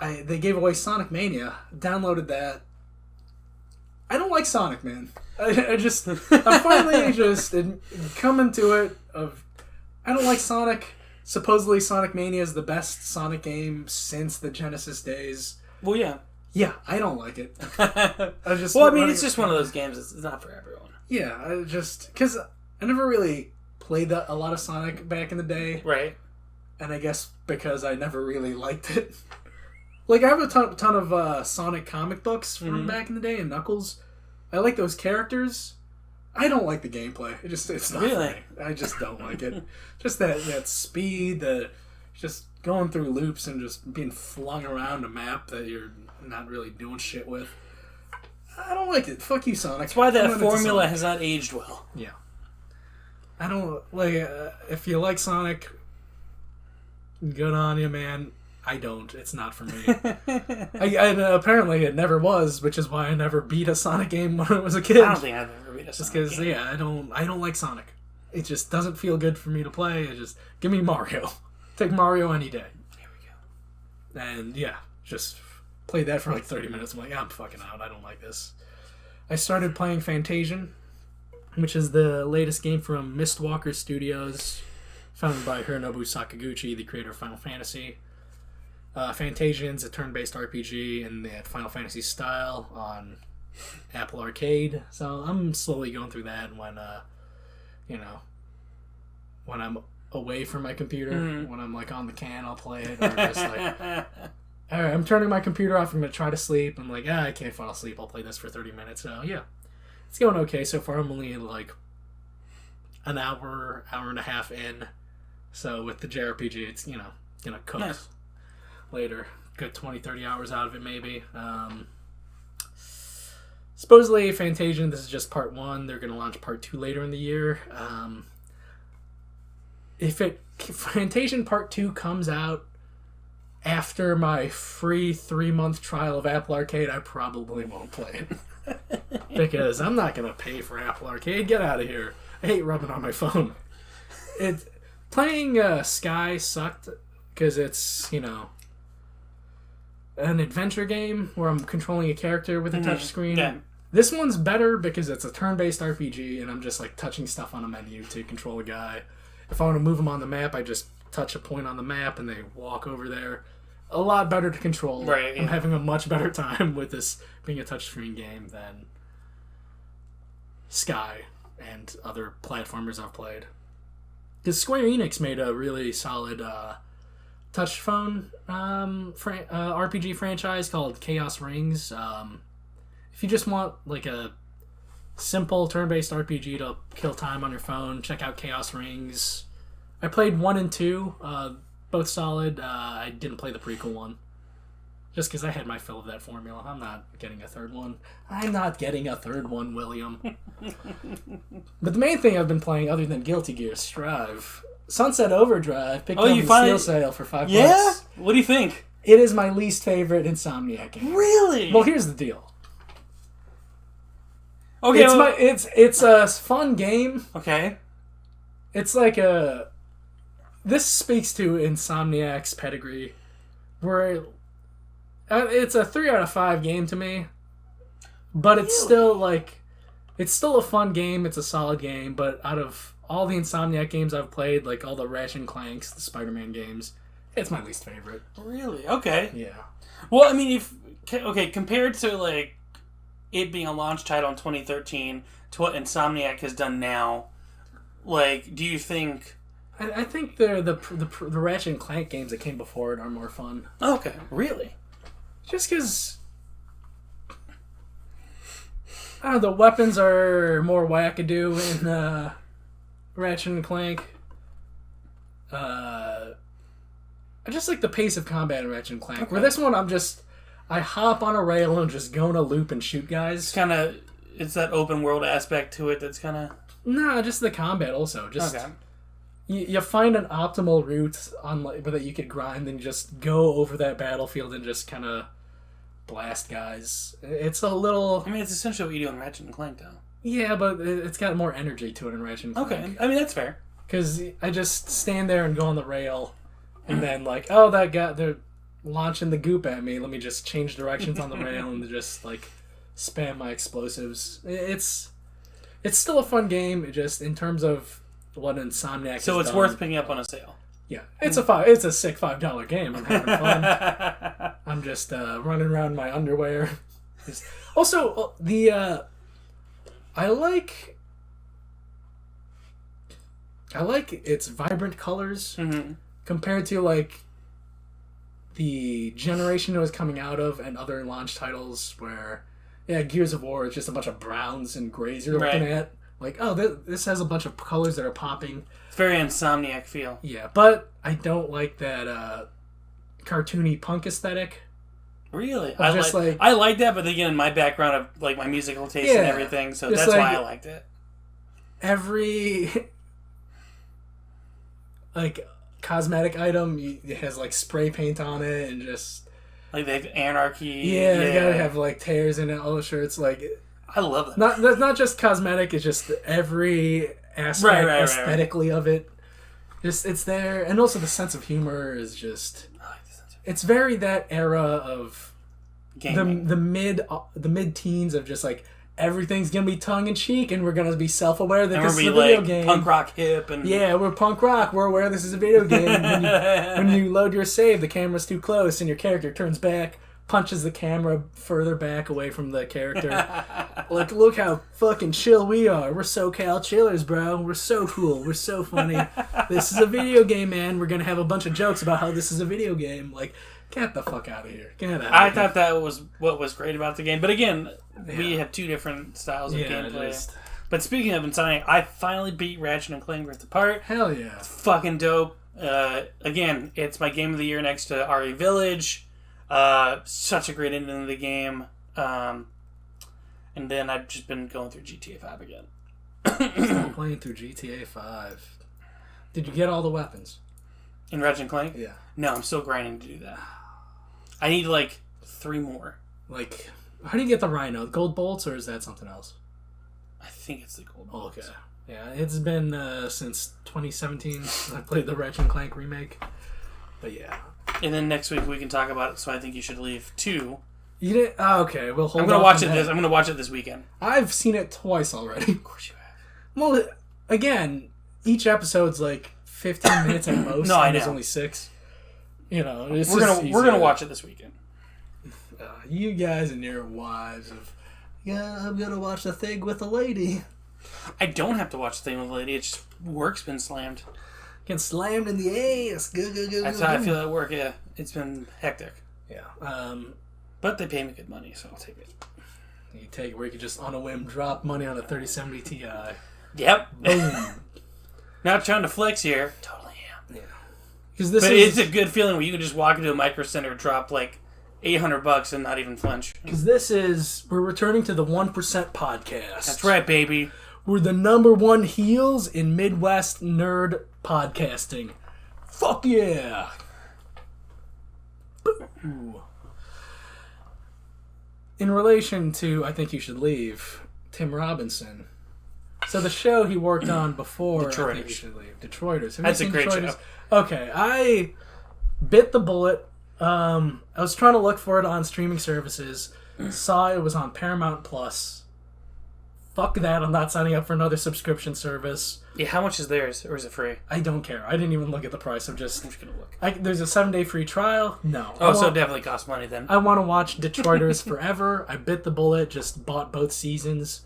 They gave away Sonic Mania. Downloaded that. I don't like Sonic, man. I'm finally just coming to it of... I don't like Sonic. Supposedly Sonic Mania is the best Sonic game since the Genesis days. Well, yeah. Yeah, I don't like it. It's just one of those games. It's not for everyone. Yeah, because I never really played a lot of Sonic back in the day. Right. And I guess because I never really liked it. Like, I have a ton of Sonic comic books from back in the day, and Knuckles. I like those characters. I don't like the gameplay. It's not for me. I just don't like it. Just that speed, just going through loops and just being flung around a map that you're not really doing shit with. I don't like it. Fuck you, Sonic. That's why that formula has not aged well. Yeah. I don't like. If you like Sonic, good on you, man. I don't. It's not for me. Apparently it never was, which is why I never beat a Sonic game when I was a kid. I don't think I've ever beat a Sonic game. Just because, I don't like Sonic. It just doesn't feel good for me to play. Give me Mario. Take Mario any day. There we go. And yeah, just played that for like 30 minutes. I'm like, I'm fucking out. I don't like this. I started playing Fantasian, which is the latest game from Mistwalker Studios, founded by Hironobu Sakaguchi, the creator of Final Fantasy. Fantasian's a turn-based RPG in the Final Fantasy style on Apple Arcade. So I'm slowly going through that when I'm away from my computer, when I'm like on the can, I'll play it. Or just like, all right, I'm turning my computer off. I'm going to try to sleep. I'm like, I can't fall asleep. I'll play this for 30 minutes. So yeah, it's going okay so far. I'm only like an hour and a half in. So with the JRPG, it's, going to cook. Nice. Later. Good 20, 30 hours out of it, maybe. Supposedly, Fantasian, this is just part 1. They're going to launch part 2 later in the year. If Fantasian part 2 comes out after my free 3-month trial of Apple Arcade, I probably won't play it. Because I'm not going to pay for Apple Arcade. Get out of here. I hate rubbing on my phone. Playing Sky sucked because it's, an adventure game where I'm controlling a character with a touchscreen. Yeah. This one's better because it's a turn-based RPG, and I'm just like touching stuff on a menu to control a guy. If I want to move them on the map, I just touch a point on the map, and they walk over there. A lot better to control. Right. Yeah. I'm having a much better time with this being a touchscreen game than Sky and other platformers I've played. Because Square Enix made a really solid touch phone RPG franchise called Chaos Rings. if you just want like a simple turn-based RPG to kill time on your phone, check out Chaos Rings. I played 1 and 2, both solid. I didn't play the prequel one. Just because I had my fill of that formula. I'm not getting a third one. I'm not getting a third one, William. But the main thing I've been playing, other than Guilty Gear Strive, Sunset Overdrive, picked up in steel sale for $5. Yeah? What do you think? It is my least favorite Insomniac game. Really? Well, here's the deal. Okay, it's a fun game. Okay. It's like a... This speaks to Insomniac's pedigree, where it's a 3 out of 5 game to me, but it's still like... It's still a fun game, it's a solid game, but out of all the Insomniac games I've played, like all the Ratchet and Clanks, the Spider-Man games, it's my least favorite. Really? Okay. Yeah. Well, I mean, compared to, like, it being a launch title in 2013 to what Insomniac has done now, like, do you think... I think the Ratchet and Clank games that came before it are more fun. Okay. Really? Just because... the weapons are more wackadoo in Ratchet and Clank. I just like the pace of combat in Ratchet and Clank. Okay. Where this one, I hop on a rail and just go in a loop and shoot guys. It's that open world aspect to it that's kind of... Nah, just the combat also. Just okay. You find an optimal route that you could grind and just go over that battlefield and just kind of blast guys. It's a little... I mean, it's essentially what you do in Ratchet and Clank, though. Yeah, but it's got more energy to it in Ratchet and Clank. Okay, I mean, that's fair. Because I just stand there and go on the rail, and then, like, oh, that guy, they're launching the goop at me. Let me just change directions on the rail and just, like, spam my explosives. It's still a fun game, just in terms of what Insomniac So it's worth picking up on a sale. Yeah, it's a sick $5 game. I'm having fun. I'm just running around in my underwear. Also, I like its vibrant colors compared to like the generation it was coming out of and other launch titles where Gears of War is just a bunch of browns and grays you're looking at. Like, oh, this has a bunch of colors that are popping. It's very Insomniac feel. Yeah, but I don't like that cartoony punk aesthetic. Really? I like that, but again, my background of like my musical taste and everything, so that's why I liked it. Every like cosmetic item it has like spray paint on it and just like they have anarchy. Yeah, you gotta have like tears in it. All the shirts like. I love it. That's not just cosmetic. It's just every aspect aesthetically of it. Just it's there, and also the sense of humor is just. It's very that era of gaming. the mid teens of just like everything's gonna be tongue in cheek, and we're gonna be self aware that this is a video game. Punk rock hip and we're punk rock. We're aware this is a video game. When you load your save, the camera's too close, and your character turns back. Punches the camera further back away from the character. Like, look how fucking chill we are. We're SoCal chillers, bro. We're so cool. We're so funny. This is a video game, man. We're gonna have a bunch of jokes about how this is a video game. Like, get the fuck out of here. Get out. I thought that was what was great about the game. But again, we have two different styles of gameplay. But speaking of Insomniac, I finally beat Ratchet and Clank Rift Apart. Hell yeah. It's fucking dope. Again, it's my game of the year next to RE Village. Such a great ending of the game. And then I've just been going through GTA 5 again. Still playing through GTA 5. Did you get all the weapons? In Ratchet and Clank? Yeah. No, I'm still grinding to do that. I need like 3 more. Like, how do you get the Rhino? Gold bolts, or is that something else? I think it's the gold bolts. Okay. Yeah, it's been since 2017 I played the Ratchet and Clank remake. But yeah. And then next week we can talk about it, so I think you should leave 2. You did? Oh, okay, we'll hold on. I'm gonna watch it this weekend. I've seen it twice already. Of course you have. Well, again, each episode's like 15 minutes at most. No, I know. There's only 6. You know, we're gonna watch it this weekend. You guys and your wives I'm gonna watch The Thing with a lady. I don't have to watch The Thing with a lady. It's just work's been slammed. Getting slammed in the ass. That's how I feel at work. Yeah, it's been hectic. Yeah. But they pay me good money, so I'll take it. You take where you could just on a whim drop money on a 3070 Ti. Yep. Boom. Not trying to flex here. Totally am. Yeah. Because it's a good feeling where you can just walk into a Micro Center, drop like $800 and not even flinch. Because we're returning to the 1% podcast. That's right, baby. We're the #1 heels in Midwest nerd podcasting. Fuck yeah! Ooh. In relation to I Think You Should Leave, Tim Robinson. So the show he worked on before Detroiters. I Think You Should Leave. Detroiters. That's a great show. Okay, I bit the bullet. I was trying to look for it on streaming services. Saw it was on Paramount Plus. Fuck that, I'm not signing up for another subscription service. Yeah, how much is theirs? Or is it free? I don't care. I didn't even look at the price. I'm just going to look. There's a 7-day free trial. No. Oh, so it definitely costs money then. I want to watch Detroiters forever. I bit the bullet, just bought both seasons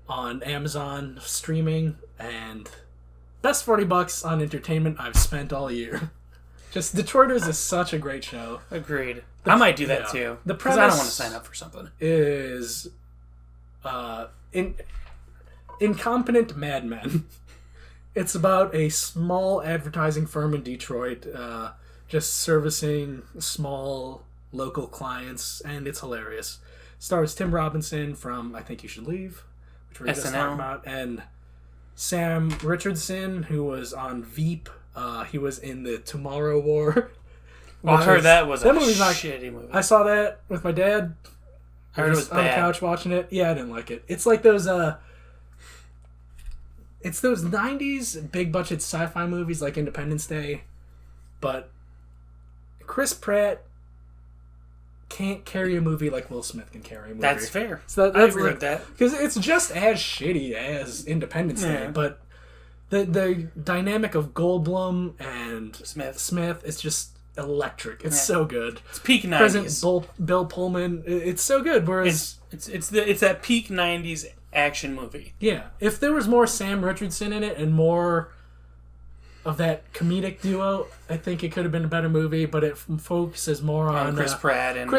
on Amazon streaming, and best $40 on entertainment I've spent all year. Just Detroiters is such a great show. Agreed. I might do that too. The premise I don't want to sign up for something. Is incompetent madmen. It's about a small advertising firm in Detroit, just servicing small local clients, and it's hilarious. Stars Tim Robinson from I Think You Should Leave, which we were just talking about, and Sam Richardson, who was on Veep. He was in the Tomorrow War. Well, I heard that was a shitty movie. I saw that with my dad. I heard it was on the couch watching it. Yeah, I didn't like it. It's like those it's those 90s big budget sci-fi movies like Independence Day, but Chris Pratt can't carry a movie like Will Smith can carry a movie. That's fair. So I agree with that. Because it's just as shitty as Independence Day, but the dynamic of Goldblum and Smith is just electric. It's so good. It's peak 90s. President Bill Pullman. It's so good. Whereas it's that peak 90s action movie. Yeah. If there was more Sam Richardson in it and more of that comedic duo, I think it could have been a better movie, but it focuses more on Chris Pratt and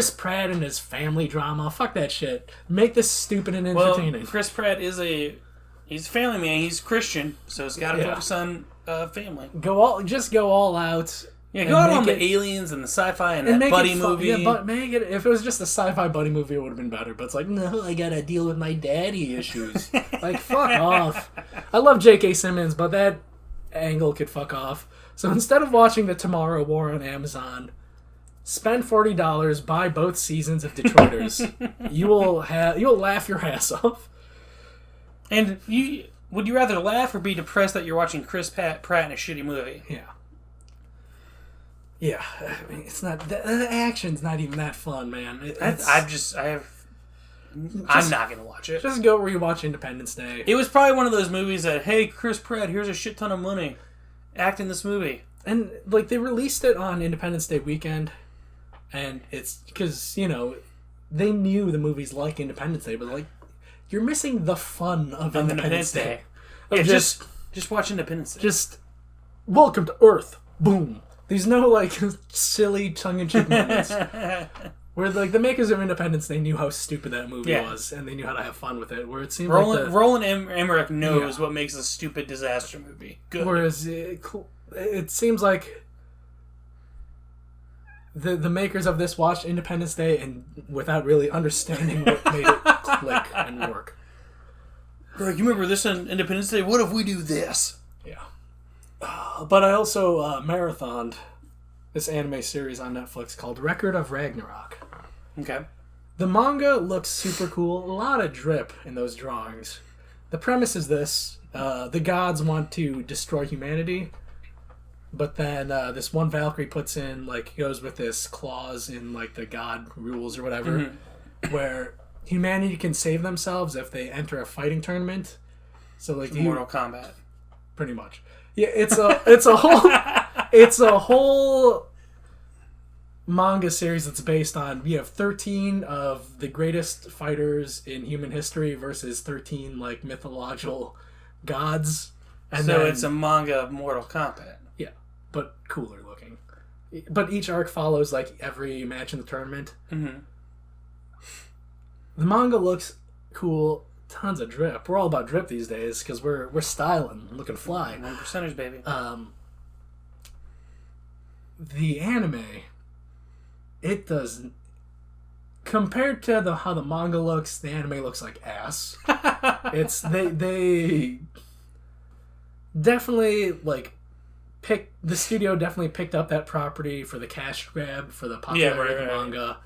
his family drama. Fuck that shit. Make this stupid and entertaining. Well, Chris Pratt he's a family man. He's Christian, so he's got to focus on family. Go all out. Yeah, go out on the aliens and the sci-fi and that buddy movie. Yeah, but make it. If it was just a sci-fi buddy movie, it would have been better. But it's like, no, I gotta deal with my daddy issues. Like, fuck off. I love J.K. Simmons, but that angle could fuck off. So instead of watching the Tomorrow War on Amazon, spend $40, buy both seasons of Detroiters. You'll laugh your ass off. And would you rather laugh or be depressed that you're watching Chris Pratt in a shitty movie? Yeah. Yeah, I mean, it's not the action's not even that fun, man. I'm not gonna watch it. Just go rewatch Independence Day. It was probably one of those movies that, hey, Chris Pratt, here's a shit ton of money, act in this movie. And like they released it on Independence Day weekend, and it's because they knew the movies like Independence Day, but like you're missing the fun of Independence Day. Yeah, just watch Independence Day. Just welcome to Earth. Boom. There's no, like, silly tongue-in-cheek moments. Where, like, the makers of Independence, they knew how stupid that movie was, and they knew how to have fun with it. Where it seemed Roland Emmerich knows what makes a stupid disaster movie good. Whereas it seems like the makers of this watched Independence Day and without really understanding what made it click and work. Like, you remember this on Independence Day? What if we do this? Yeah. But I also marathoned this anime series on Netflix called Record of Ragnarok. Okay. The manga looks super cool. A lot of drip in those drawings. The premise is this. The gods want to destroy humanity. But then this one Valkyrie goes with this clause in, like, the god rules or whatever. Where humanity can save themselves if they enter a fighting tournament. So, like... Mortal Kombat. Pretty much. Yeah, it's a whole manga series that's based on you have 13 of the greatest fighters in human history versus 13 like mythological gods, and so it's a manga of Mortal Kombat. Yeah, but cooler looking. But each arc follows like every match in the tournament. The manga looks cool. Tons of drip. We're all about drip these days because we're styling, looking fly. 1%ers, baby. The anime, it does. Compared to how the manga looks, the anime looks like ass. They definitely the studio definitely picked up that property for the cash grab for the popularity of the manga.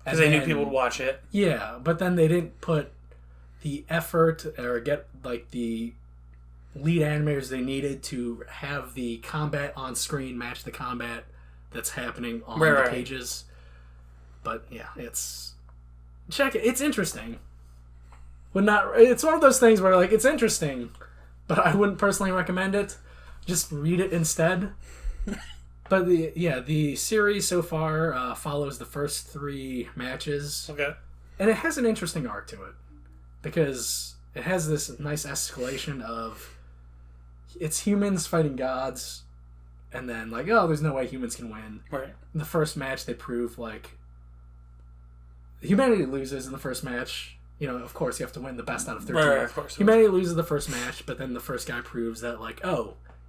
Because they knew people would watch it. Yeah, but then they didn't put the effort or get the lead animators they needed to have the combat on screen match the combat that's happening on the pages. But yeah, check it. It's interesting. It's one of those things where it's interesting, but I wouldn't personally recommend it. Just read it instead. But the series so far follows the first 3 matches. Okay. And it has an interesting arc to it. Because it has this nice escalation of it's humans fighting gods, and then there's no way humans can win. Right. In the first match, they prove humanity loses in the first match. Of course, you have to win the best out of 13. Right, of course. Humanity loses the first match, but then the first guy proves that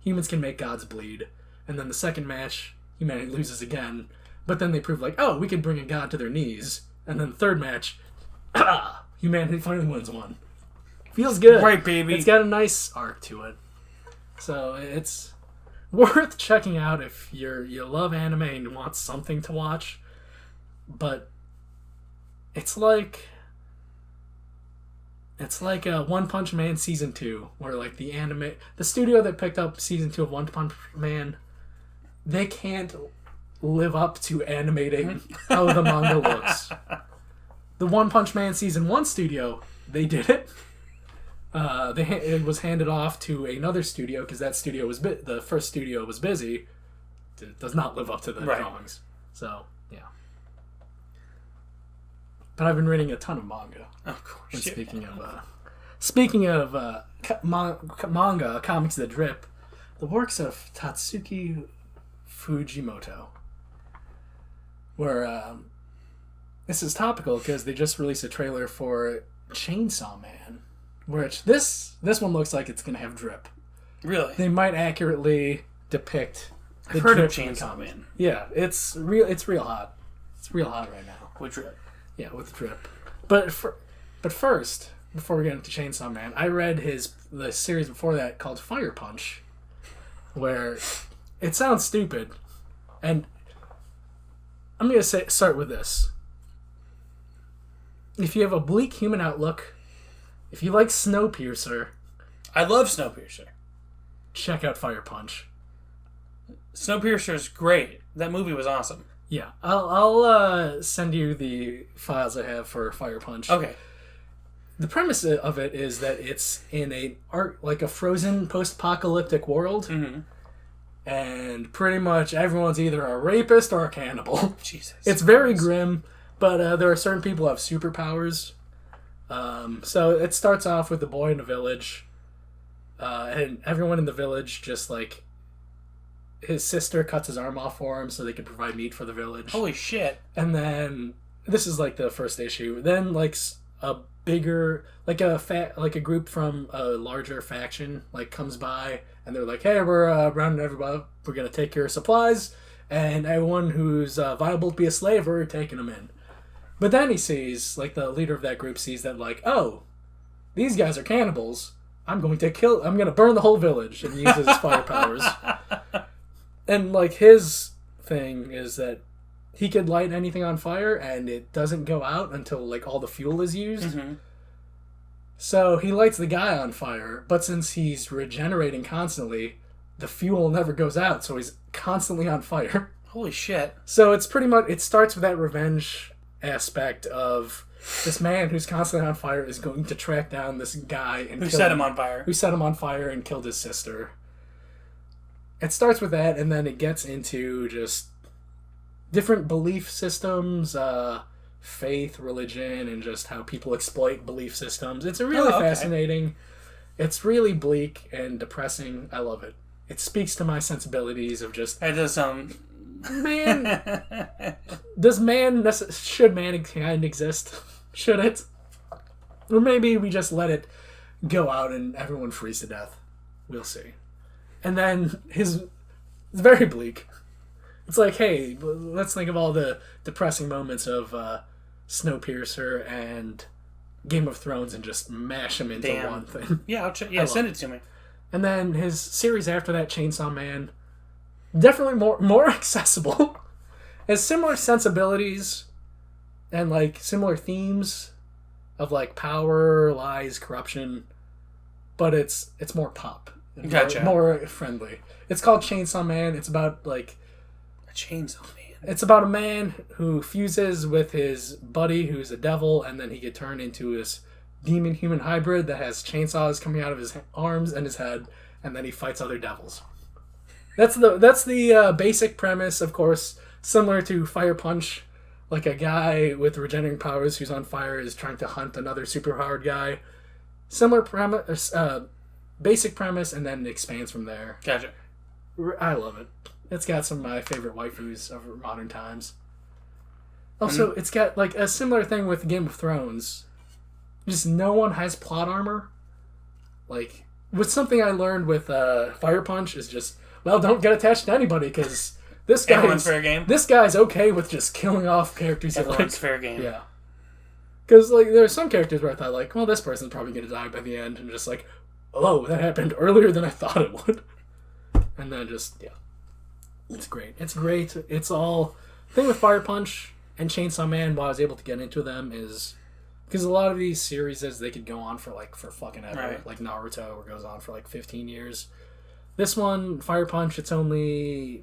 humans can make gods bleed. And then the second match, humanity loses again, but then they prove we could bring a god to their knees. And then the third match, humanity finally wins one. Feels good. Right, baby. It's got a nice arc to it. So it's worth checking out if you love anime and you want something to watch. But it's like a One Punch Man Season 2, where the studio that picked up Season 2 of One Punch Man, they can't live up to animating how the manga looks. The One Punch Man Season 1 studio, they did it. It was handed off to another studio because that studio was the first studio was busy. It does not live up to the drawings. So, yeah. But I've been reading a ton of manga. Of course. And speaking of manga, comics that drip, the works of Tatsuki Fujimoto, where this is topical because they just released a trailer for Chainsaw Man, which this one looks like it's gonna have drip. Really? They might accurately depict the I've heard drip of Chainsaw Man. Yeah, it's real hot. It's real hot right now. With drip. Yeah, with drip. But first, before we get into Chainsaw Man, I read the series before that called Fire Punch, where it sounds stupid, and I'm gonna start with this. If you have a bleak human outlook, if you like Snowpiercer, I love Snowpiercer. check out Fire Punch. Snowpiercer's great. That movie was awesome. Yeah, I'll send you the files I have for Fire Punch. Okay. The premise of it is that it's in a frozen post-apocalyptic world, and pretty much everyone's either a rapist or a cannibal. Jesus. It's very grim, but there are certain people who have superpowers. So it starts off with the boy in the village, and everyone in the village just his sister cuts his arm off for him so they could provide meat for the village. Holy shit. And then this is the first issue. Then a bigger a group from a larger faction comes by and they're like, hey, we're rounding everybody up. We're gonna take your supplies, and everyone who's viable to be a slave, we're taking them in. But then he sees the leader of that group sees that oh, these guys are cannibals. I'm going to burn the whole village, and uses his fire powers. And his thing is that he could light anything on fire and it doesn't go out until all the fuel is used. Mm-hmm. So he lights the guy on fire, but since he's regenerating constantly, the fuel never goes out, so he's constantly on fire. Holy shit. So it's pretty much, it starts with that revenge aspect of this man who's constantly on fire is going to track down this guy and who set him on fire. Who set him on fire and killed his sister. It starts with that, and then it gets into just different belief systems, faith, religion, and just how people exploit belief systems. It's really fascinating. It's really bleak and depressing. I love it. It speaks to my sensibilities of just... It does sound... Man... Should mankind exist? Should it? Or maybe we just let it go out and everyone freeze to death. We'll see. And then it's very bleak. It's like, hey, let's think of all the depressing moments of Snowpiercer and Game of Thrones and just mash them into one thing. Yeah, send it to me. And then his series after that, Chainsaw Man, definitely more accessible. Has similar sensibilities and like similar themes of like power, lies, corruption, but it's more pop. Gotcha. More friendly. It's called Chainsaw Man. It's about like a chainsaw man. It's about a man who fuses with his buddy who's a devil, and then he get turned into this demon human hybrid that has chainsaws coming out of his arms and his head, and then he fights other devils. That's the basic premise, of course, similar to Fire Punch. Like a guy with regenerating powers who's on fire is trying to hunt another superpowered guy. Similar premise, basic premise, and then it expands from there. Gotcha. I love it. It's got some of my favorite waifus of modern times. Also, it's got like a similar thing with Game of Thrones. Just no one has plot armor. Like, with something I learned with Fire Punch is just, well, don't get attached to anybody because this guy's okay with just killing off characters he likes. Everyone's fair game. Yeah. Because like there are some characters where I thought like, well, this person's probably going to die by the end, and just like, oh, that happened earlier than I thought it would. And then just, yeah. It's great. It's great. It's all... The thing with Fire Punch and Chainsaw Man, why I was able to get into them is... Because a lot of these series, they could go on for fucking ever. Right. Like Naruto, where it goes on for like 15 years. This one, Fire Punch, it's only...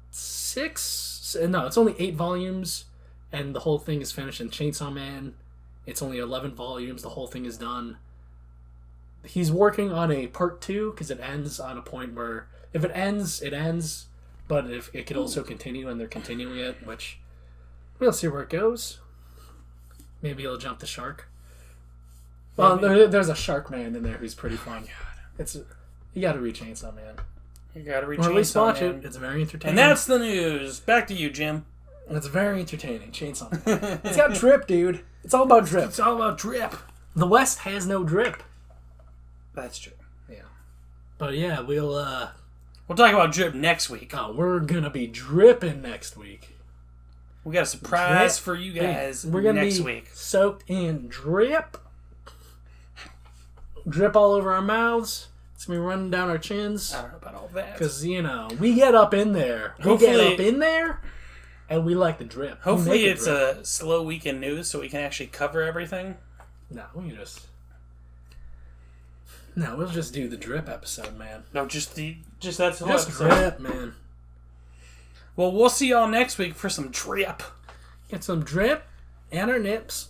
it's only 8 volumes, and the whole thing is finished. In Chainsaw Man, it's only 11 volumes. The whole thing is done. He's working on a part 2, because it ends on a point where... If it ends, it ends... But if it could also continue, and they're continuing it, which we'll see where it goes. Maybe he'll jump the shark. Well, there's a Shark Man in there who's pretty fun. You got to read Chainsaw Man. You got to read Chainsaw Man. Or at least watch it. It's very entertaining. And that's the news. Back to you, Jim. It's very entertaining. Chainsaw Man. It's got drip, dude. It's all about drip. It's all about drip. The West has no drip. That's true. Yeah. But yeah, we'll talk about drip next week. Oh, we're gonna be dripping next week. We got a surprise for you guys we're gonna next be week. Soaked in drip. Drip all over our mouths. It's gonna be running down our chins. I don't know about all that. Because, we get up in there. And we like the drip. Hopefully it's a slow week in news so we can actually cover everything. No, we'll just do the drip episode, man. No, just that's the whole Just episode. drip, man. Well, we'll see y'all next week for some drip. Get some drip and our nips.